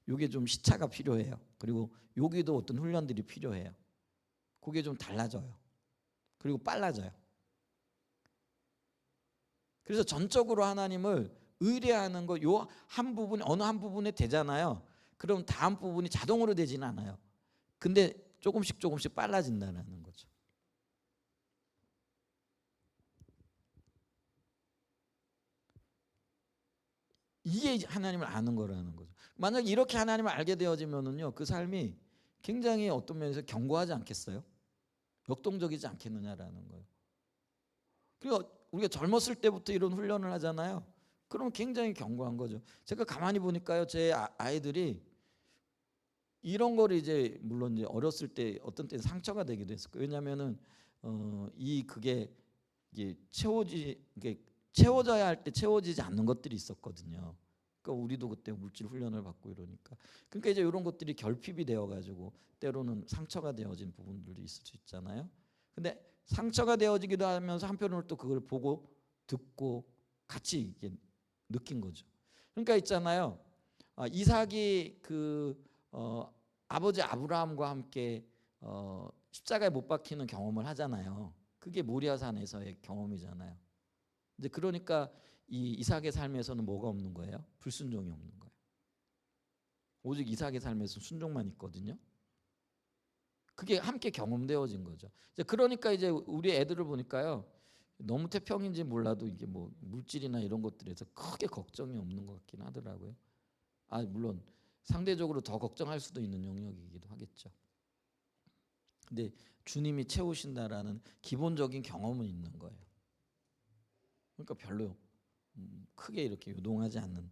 Speaker 1: 요게 좀 시차가 필요해요. 그리고 여기도 어떤 훈련들이 필요해요. 그게 좀 달라져요. 그리고 빨라져요. 그래서 전적으로 하나님을 의뢰하는 거, 요 한 부분, 어느 한 부분에 되잖아요. 그럼 다음 부분이 자동으로 되지는 않아요. 근데 조금씩 조금씩 빨라진다는 거죠. 이게 하나님을 아는 거라는 거죠. 만약 이렇게 하나님을 알게 되어지면은요, 그 삶이 굉장히 어떤 면에서 견고하지 않겠어요? 역동적이지 않겠느냐라는 거예요. 그리고 우리가 젊었을 때부터 이런 훈련을 하잖아요. 그럼 굉장히 견고한 거죠. 제가 가만히 보니까요, 제 아이들이 이런 거를 이제 물론 이제 어렸을 때 어떤 때는 상처가 되기도 했을 거예요. 왜냐하면은 그게 이게 채워져야 할 때 채워지지 않는 것들이 있었거든요. 그러니까 우리도 그때 물질 훈련을 받고 이러니까, 그러니까 이제 이런 것들이 결핍이 되어가지고 때로는 상처가 되어진 부분들도 있을 수 있잖아요. 근데 상처가 되어지기도 하면서 한편으로 또 그걸 보고 듣고 같이 이게 느낀 거죠. 그러니까 있잖아요. 이삭이 아버지 아브라함과 함께 십자가에 못 박히는 경험을 하잖아요. 그게 모리아산에서의 경험이잖아요. 이제 그러니까 이 이삭의 삶에서는 뭐가 없는 거예요? 불순종이 없는 거예요. 오직 이삭의 삶에서 순종만 있거든요. 그게 함께 경험되어진 거죠. 이제 그러니까 이제 우리 애들을 보니까요, 너무 태평인지 몰라도 이게 뭐 물질이나 이런 것들에서 크게 걱정이 없는 것 같긴 하더라고요. 아, 물론 상대적으로 더 걱정할 수도 있는 영역이기도 하겠죠. 근데 주님이 채우신다라는 기본적인 경험은 있는 거예요. 그러니까 별로 크게 이렇게 요동하지 않는.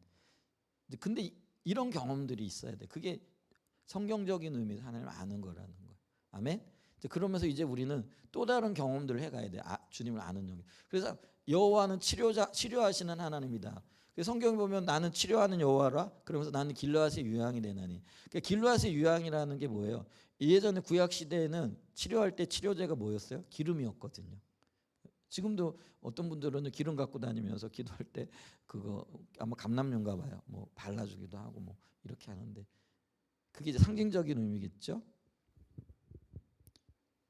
Speaker 1: 근데 이런 경험들이 있어야 돼. 그게 성경적인 의미에서 하나님을 아는 거라는 거예요. 아멘. 그러면서 이제 우리는 또 다른 경험들을 해가야 돼. 주님을 아는 영역. 그래서 여호와는 치료하시는 하나님이다. 성경에 보면 나는 치료하는 여호와라. 그러면서 나는 길르앗의 유향이 되나니. 그러니까 길르앗의 유향이라는 게 뭐예요? 예전에 구약 시대에는 치료할 때 치료제가 뭐였어요? 기름이었거든요. 지금도 어떤 분들은 기름 갖고 다니면서 기도할 때 그거 아마 감람용가 봐요. 뭐 발라주기도 하고 뭐 이렇게 하는데 그게 이제 상징적인 의미겠죠.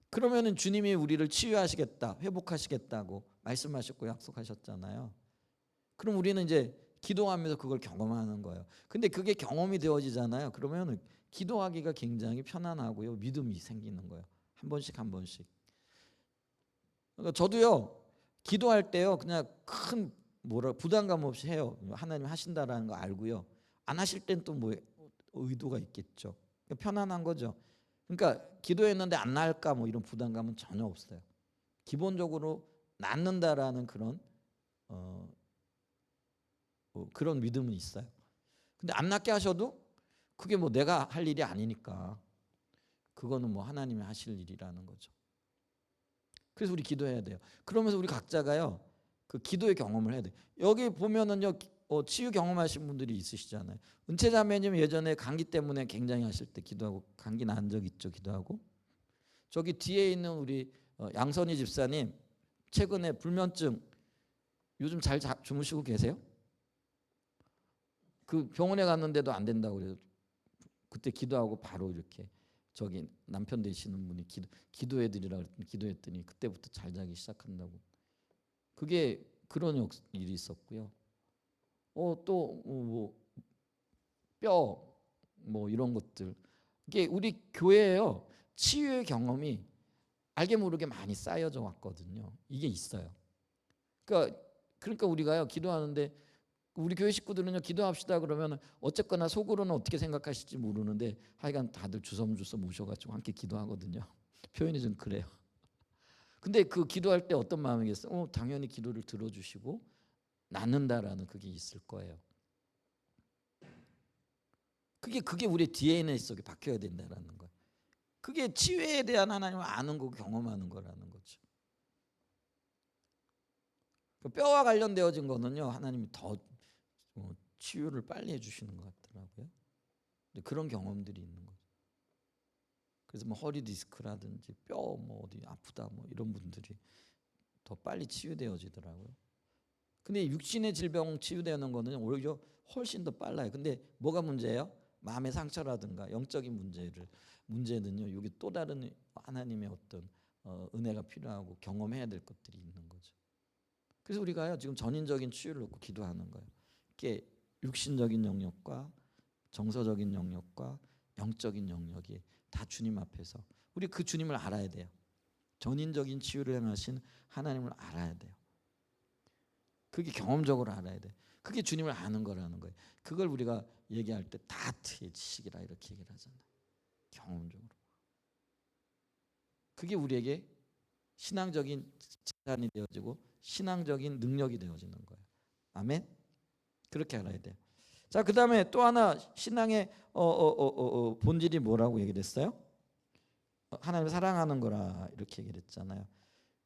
Speaker 1: 그러면은 주님이 우리를 치유하시겠다, 회복하시겠다고 말씀하셨고 약속하셨잖아요. 그럼 우리는 이제 기도하면서 그걸 경험하는 거예요. 근데 그게 경험이 되어지잖아요. 그러면 기도하기가 굉장히 편안하고요, 믿음이 생기는 거예요. 한 번씩 한 번씩. 그러니까 저도요, 기도할 때요, 그냥 큰 부담감 없이 해요. 하나님 하신다라는 거 알고요. 안 하실 땐 또 뭐 의도가 있겠죠. 그러니까 편안한 거죠. 그러니까 기도했는데 안 나을까 뭐 이런 부담감은 전혀 없어요. 기본적으로 낫는다라는 그런 믿음은 있어요. 근데 안 낫게 하셔도 그게 뭐 내가 할 일이 아니니까 그거는 뭐 하나님이 하실 일이라는 거죠. 그래서 우리 기도해야 돼요. 그러면서 우리 각자가요, 그 기도의 경험을 해야 돼요. 여기 보면은요, 치유 경험하신 분들이 있으시잖아요. 은채자매님 예전에 감기 때문에 굉장히 하실 때 기도하고 감기 난 적 있죠, 기도하고. 저기 뒤에 있는 우리 양선희 집사님 최근에 불면증 요즘 잘 주무시고 계세요? 그 병원에 갔는데도 안 된다고 그래서 그때 기도하고 바로 이렇게 저기 남편 되시는 분이 기도해드리라 그랬더니 기도했더니 그때부터 잘 자기 시작한다고. 그게 그런 일이 있었고요. 또 뼈 뭐 이런 것들, 이게 우리 교회에요, 치유의 경험이 알게 모르게 많이 쌓여져 왔거든요. 이게 있어요. 그러니까 우리가요, 기도하는데 우리 교회 식구들은요, 기도합시다 그러면 어쨌거나 속으로는 어떻게 생각하실지 모르는데 하여간 다들 주섬주섬 모셔가지고 함께 기도하거든요. 표현이 좀 그래요. 근데 그 기도할 때 어떤 마음이겠어요? 당연히 기도를 들어주시고 낫는다라는 그게 있을 거예요. 그게 우리 DNA 속에 박혀야 된다라는 거예요. 그게 치유에 대한 하나님을 아는 거고 경험하는 거라는 거죠. 뼈와 관련되어진 거는요, 하나님이 더 치유를 빨리 해주시는 것 같더라고요. 그런 경험들이 있는 거죠. 그래서 뭐 허리 디스크라든지 뼈 뭐 어디 아프다 뭐 이런 분들이 더 빨리 치유되어지더라고요. 근데 육신의 질병 치유되는 거는 오히려 훨씬 더 빨라요. 근데 뭐가 문제예요? 마음의 상처라든가 영적인 문제는요, 여기 또 다른 하나님의 어떤 은혜가 필요하고 경험해야 될 것들이 있는 거죠. 그래서 우리가요, 지금 전인적인 치유를 놓고 기도하는 거예요. 이게 육신적인 영역과 정서적인 영역과 영적인 영역이 다 주님 앞에서 우리 그 주님을 알아야 돼요. 전인적인 치유를 행하신 하나님을 알아야 돼요. 그게 경험적으로 알아야 돼. 그게 주님을 아는 거라는 거예요. 그걸 우리가 얘기할 때 다트의 지식이라 이렇게 얘기를 하잖아요. 경험적으로. 그게 우리에게 신앙적인 재산이 되어지고 신앙적인 능력이 되어지는 거예요. 아멘. 그렇게 알아야 돼요. 자, 그다음에 또 하나 신앙의 본질이 뭐라고 얘기를 했어요? 하나님을 사랑하는 거라 이렇게 얘기를 했잖아요.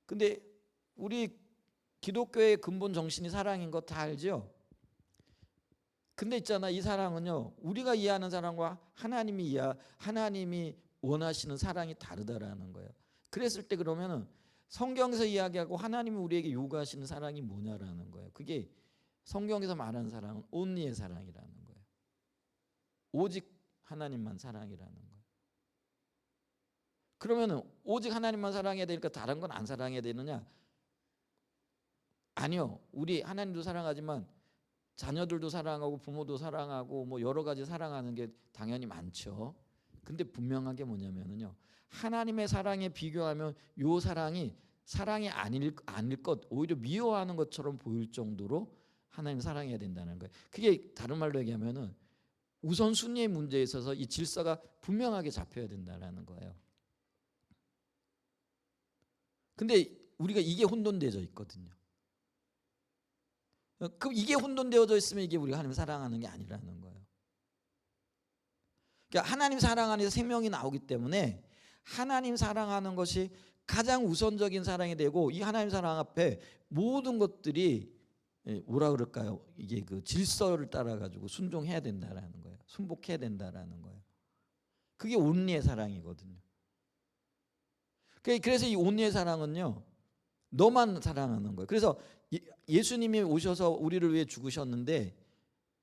Speaker 1: 근데 우리 기독교의 근본 정신이 사랑인 거 다 알죠? 근데 있잖아, 이 사랑은요, 우리가 이해하는 사랑과 하나님이 원하시는 사랑이 다르다라는 거예요. 그랬을 때 그러면은 성경에서 이야기하고 하나님이 우리에게 요구하시는 사랑이 뭐냐라는 거예요. 그게 성경에서 말하는 사랑은 온리의 사랑이라는 거예요. 오직 하나님만 사랑이라는 거예요. 그러면은 오직 하나님만 사랑해야 되니까 다른 건 안 사랑해야 되느냐? 아니요. 우리 하나님도 사랑하지만 자녀들도 사랑하고 부모도 사랑하고 뭐 여러 가지 사랑하는 게 당연히 많죠. 근데 분명한 게 뭐냐면은요. 하나님의 사랑에 비교하면 요 사랑이 아닐 것, 오히려 미워하는 것처럼 보일 정도로 하나님 사랑해야 된다는 거예요. 그게 다른 말로 얘기하면은 우선순위의 문제에 있어서 이 질서가 분명하게 잡혀야 된다는 거예요. 근데 우리가 이게 혼돈되어져 있거든요. 그럼 이게 혼돈되어져 있으면 이게 우리가 하나님 사랑하는 게 아니라는 거예요. 그러니까 하나님 사랑 안에서 생명이 나오기 때문에 하나님 사랑하는 것이 가장 우선적인 사랑이 되고, 이 하나님 사랑 앞에 모든 것들이 뭐라 그럴까요? 이게 그 질서를 따라 가지고 순종해야 된다라는 거예요. 순복해야 된다라는 거예요. 그게 온리의 사랑이거든요. 그래서 이 온리의 사랑은요, 너만 사랑하는 거예요. 그래서 예수님이 오셔서 우리를 위해 죽으셨는데,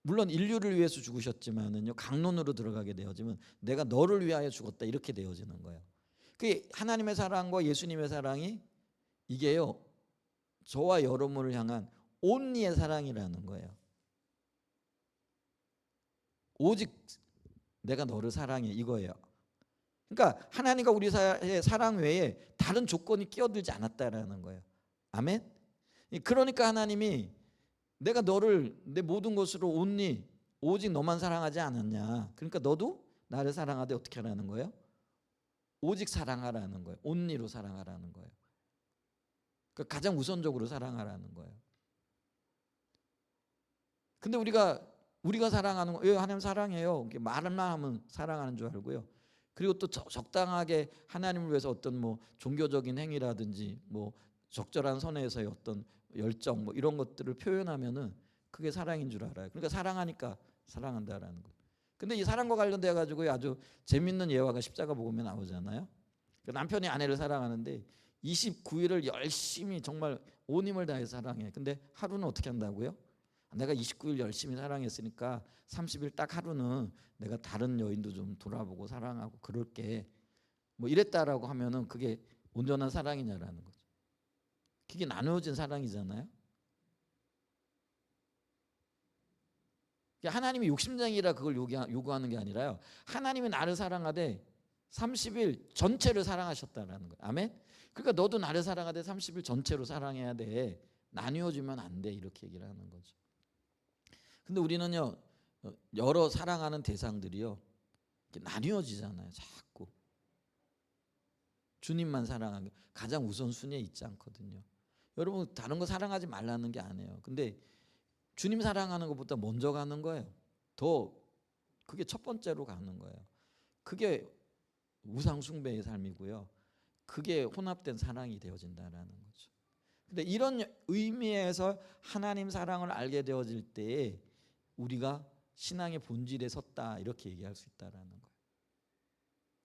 Speaker 1: 물론 인류를 위해서 죽으셨지만은요, 강론으로 들어가게 되어지면 내가 너를 위하여 죽었다 이렇게 되어지는 거예요. 그 하나님의 사랑과 예수님의 사랑이 이게요, 저와 여러분을 향한 온리의 사랑이라는 거예요. 오직 내가 너를 사랑해, 이거예요. 그러니까 하나님과 우리 사이의 사랑 외에 다른 조건이 끼어들지 않았다라는 거예요. 아멘. 그러니까 하나님이 내가 너를 내 모든 것으로 온리 오직 너만 사랑하지 않았냐. 그러니까 너도 나를 사랑하되 어떻게 하라는 거예요? 오직 사랑하라는 거예요. 온리로 사랑하라는 거예요. 그러니까 가장 우선적으로 사랑하라는 거예요. 근데 우리가 사랑하는 거, 하나님 사랑해요. 말만 하면 사랑하는 줄 알고요. 그리고 또 적당하게 하나님을 위해서 어떤 뭐 종교적인 행위라든지 뭐 적절한 선에서의 어떤 열정 뭐 이런 것들을 표현하면은 그게 사랑인 줄 알아요. 그러니까 사랑하니까 사랑한다라는 거. 근데 이 사랑과 관련돼 가지고 아주 재밌는 예화가 십자가 복음에 나오잖아요. 남편이 아내를 사랑하는데 29일을 열심히 정말 온 힘을 다해서 사랑해. 근데 하루는 어떻게 한다고요? 내가 29일 열심히 사랑했으니까 30일 딱 하루는 내가 다른 여인도 좀 돌아보고 사랑하고 그럴게, 뭐 이랬다라고 하면은 그게 온전한 사랑이냐라는 거죠. 그게 나누어진 사랑이잖아요. 하나님이 욕심쟁이라 그걸 요구하는 게 아니라요, 하나님이 나를 사랑하되 30일 전체를 사랑하셨다라는 거예요. 아멘. 그러니까 너도 나를 사랑하되 30일 전체로 사랑해야 돼. 나뉘어지면 안 돼, 이렇게 얘기를 하는 거죠. 근데 우리는요, 여러 사랑하는 대상들이요 나뉘어지잖아요. 자꾸 주님만 사랑하는 게 가장 우선순위에 있지 않거든요. 여러분 다른 거 사랑하지 말라는 게 아니에요. 근데 주님 사랑하는 것보다 먼저 가는 거예요. 더 그게 첫 번째로 가는 거예요. 그게 우상 숭배의 삶이고요. 그게 혼합된 사랑이 되어진다라는 거죠. 근데 이런 의미에서 하나님 사랑을 알게 되어질 때에 우리가 신앙의 본질에 섰다, 이렇게 얘기할 수 있다라는 거예요.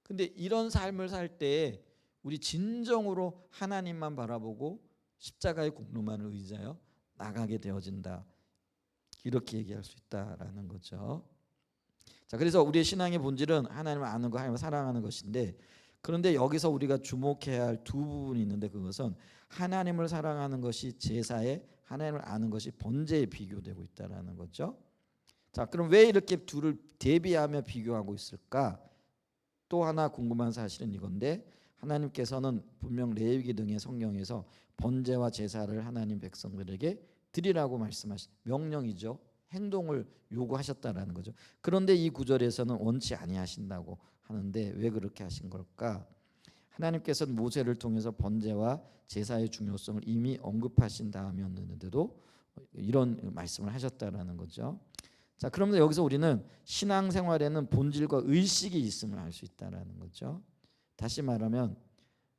Speaker 1: 근데 이런 삶을 살 때에 우리 진정으로 하나님만 바라보고 십자가의 공로만을 의지하여 나가게 되어진다, 이렇게 얘기할 수 있다라는 거죠. 자, 그래서 우리의 신앙의 본질은 하나님을 아는 것, 하나님을 사랑하는 것인데, 그런데 여기서 우리가 주목해야 할 두 부분이 있는데, 그것은 하나님을 사랑하는 것이 제사에 하나님을 아는 것이 번제에 비교되고 있다라는 거죠. 자, 그럼 왜 이렇게 둘을 대비하며 비교하고 있을까? 또 하나 궁금한 사실은 이건데, 하나님께서는 분명 레위기 등의 성경에서 번제와 제사를 하나님 백성들에게 드리라고 말씀하신 명령이죠. 행동을 요구하셨다라는 거죠. 그런데 이 구절에서는 원치 아니하신다고 하는데 왜 그렇게 하신 걸까? 하나님께서는 모세를 통해서 번제와 제사의 중요성을 이미 언급하신 다음이었는데도 이런 말씀을 하셨다라는 거죠. 자, 그러면 여기서 우리는 신앙생활에는 본질과 의식이 있음을 알 수 있다라는 거죠. 다시 말하면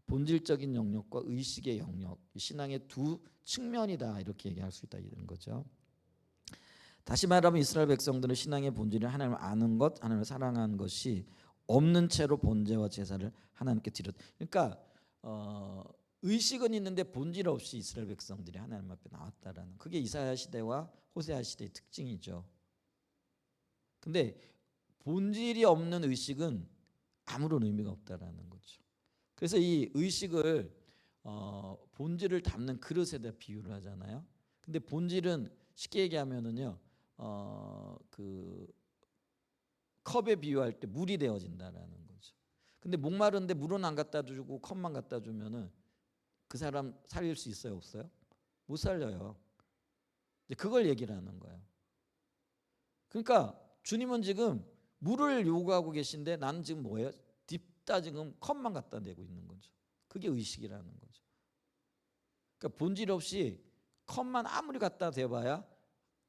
Speaker 1: 본질적인 영역과 의식의 영역, 신앙의 두 측면이다, 이렇게 얘기할 수 있다, 이런 거죠. 다시 말하면 이스라엘 백성들은 신앙의 본질은 하나님을 아는 것, 하나님을 사랑하는 것이 없는 채로 번제와 제사를 하나님께 드렸다. 그러니까 의식은 있는데 본질 없이 이스라엘 백성들이 하나님 앞에 나왔다라는, 그게 이사야 시대와 호세아 시대의 특징이죠. 근데 본질이 없는 의식은 아무런 의미가 없다라는 거죠. 그래서 이 의식을 본질을 담는 그릇에다 비유를 하잖아요. 근데 본질은 쉽게 얘기하면은요, 그 컵에 비유할 때 물이 되어진다라는 거죠. 근데 목마른데 물은 안 갖다 주고 컵만 갖다 주면은 그 사람 살릴 수 있어요, 없어요? 못 살려요. 이제 그걸 얘기를 하는 거예요. 그러니까 주님은 지금 물을 요구하고 계신데 나는 지금 뭐예요? 딥다 지금 컵만 갖다 대고 있는 거죠. 그게 의식이라는 거죠. 그러니까 본질 없이 컵만 아무리 갖다 대봐야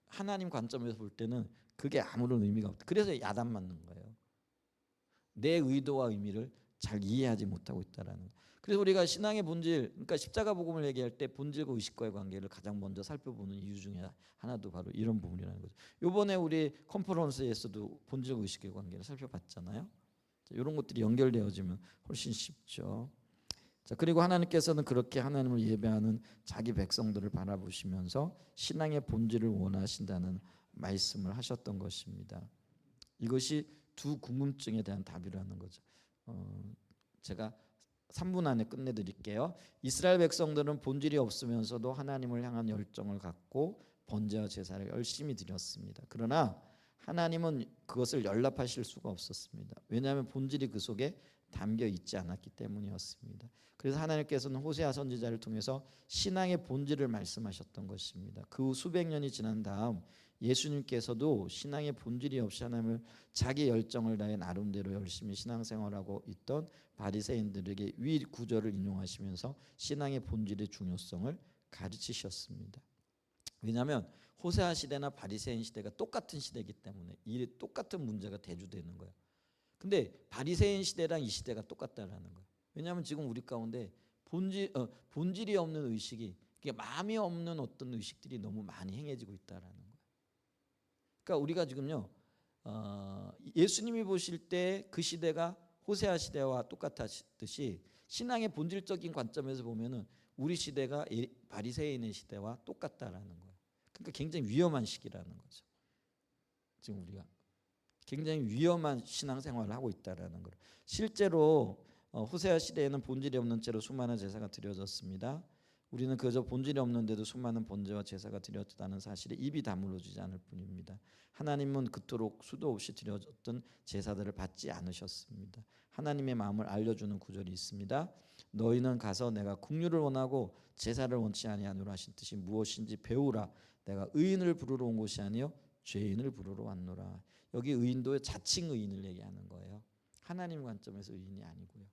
Speaker 1: 하나님 관점에서 볼 때는 그게 아무런 의미가 없다. 그래서 야단 맞는 거예요. 내 의도와 의미를 잘 이해하지 못하고 있다라는 거예요. 그래서 우리가 신앙의 본질, 그러니까 십자가 복음을 얘기할 때 본질과 의식과의 관계를 가장 먼저 살펴보는 이유 중에 하나도 바로 이런 부분이라는 거죠. 이번에 우리 컨퍼런스에서도 본질과 의식의 관계를 살펴봤잖아요. 이런 것들이 연결되어지면 훨씬 쉽죠. 자, 그리고 하나님께서는 그렇게 하나님을 예배하는 자기 백성들을 바라보시면서 신앙의 본질을 원하신다는 말씀을 하셨던 것입니다. 이것이 두 궁금증에 대한 답이라는 거죠. 제가 3분 안에 끝내드릴게요. 이스라엘 백성들은 본질이 없으면서도 하나님을 향한 열정을 갖고 번제와 제사를 열심히 드렸습니다. 그러나 하나님은 그것을 연락하실 수가 없었습니다. 왜냐하면 본질이 그 속에 담겨 있지 않았기 때문이었습니다. 그래서 하나님께서는 호세아 선지자를 통해서 신앙의 본질을 말씀하셨던 것입니다. 그 후 수백 년이 지난 다음 예수님께서도 신앙의 본질이 없이 하나님을 자기 열정을 다해 나름대로 열심히 신앙생활하고 있던 바리새인들에게 위 구절을 인용하시면서 신앙의 본질의 중요성을 가르치셨습니다. 왜냐하면 호세아 시대나 바리새인 시대가 똑같은 시대이기 때문에 이 똑같은 문제가 대두되는 거예요. 근데 바리새인 시대랑 이 시대가 똑같다라는 거예요. 왜냐하면 지금 우리 가운데 본질이 없는 의식이, 마음이 없는 어떤 의식들이 너무 많이 행해지고 있다라는 거예요. 그러니까 우리가 지금요, 예수님이 보실 때 그 시대가 호세아 시대와 똑같았듯이 신앙의 본질적인 관점에서 보면은 우리 시대가 바리새인의 시대와 똑같다라는 거예요. 그러니까 굉장히 위험한 시기라는 거죠. 지금 우리가 굉장히 위험한 신앙생활을 하고 있다라는 거예요. 실제로 호세아 시대에는 본질이 없는 채로 수많은 제사가 드려졌습니다. 우리는 그저 본질이 없는데도 수많은 번제와 제사가 드려졌다는 사실에 입이 다물어지지 않을 뿐입니다. 하나님은 그토록 수도 없이 드려졌던 제사들을 받지 않으셨습니다. 하나님의 마음을 알려주는 구절이 있습니다. 너희는 가서 내가 긍휼을 원하고 제사를 원치 아니하노라 하신 뜻이 무엇인지 배우라. 내가 의인을 부르러 온 것이 아니요 죄인을 부르러 왔노라. 여기 의인도 자칭 의인을 얘기하는 거예요. 하나님 관점에서 의인이 아니고요.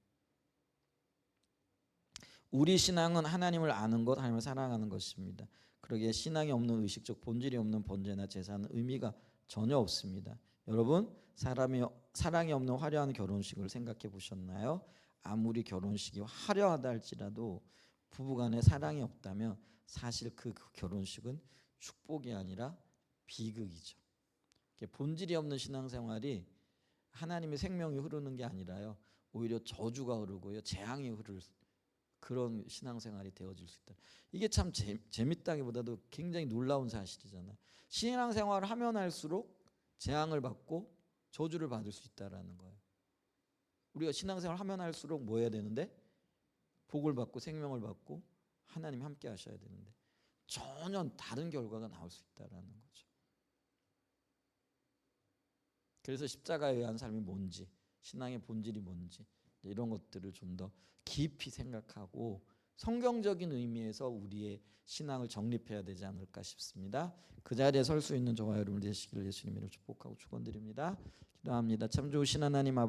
Speaker 1: 우리 신앙은 하나님을 아는 것, 하나님을 사랑하는 것입니다. 그러기에 신앙이 없는 의식적 본질이 없는 번제나 제사는 의미가 전혀 없습니다. 여러분, 사랑이 없는 화려한 결혼식을 생각해 보셨나요? 아무리 결혼식이 화려하다 할지라도 부부간에 사랑이 없다면 사실 그 결혼식은 축복이 아니라 비극이죠. 본질이 없는 신앙생활이 하나님의 생명이 흐르는 게 아니라요, 오히려 저주가 흐르고요, 재앙이 흐를 그런 신앙생활이 되어질 수 있다. 이게 참 재밌다기보다도 굉장히 놀라운 사실이잖아요. 신앙생활을 하면 할수록 재앙을 받고 저주를 받을 수 있다라는 거예요. 우리가 신앙생활을 하면 할수록 뭐 해야 되는데? 복을 받고 생명을 받고 하나님 함께 하셔야 되는데 전혀 다른 결과가 나올 수 있다라는 거죠. 그래서 십자가에 의한 삶이 뭔지, 신앙의 본질이 뭔지 이런 것들을 좀 더 깊이 생각하고 성경적인 의미에서 우리의 신앙을 정립해야 되지 않을까 싶습니다. 그 자리에 설 수 있는 저와 여러분 되시기를 예수님 이름으로 축복하고 축원드립니다. 기도합니다. 참 좋으신 하나님 아버지,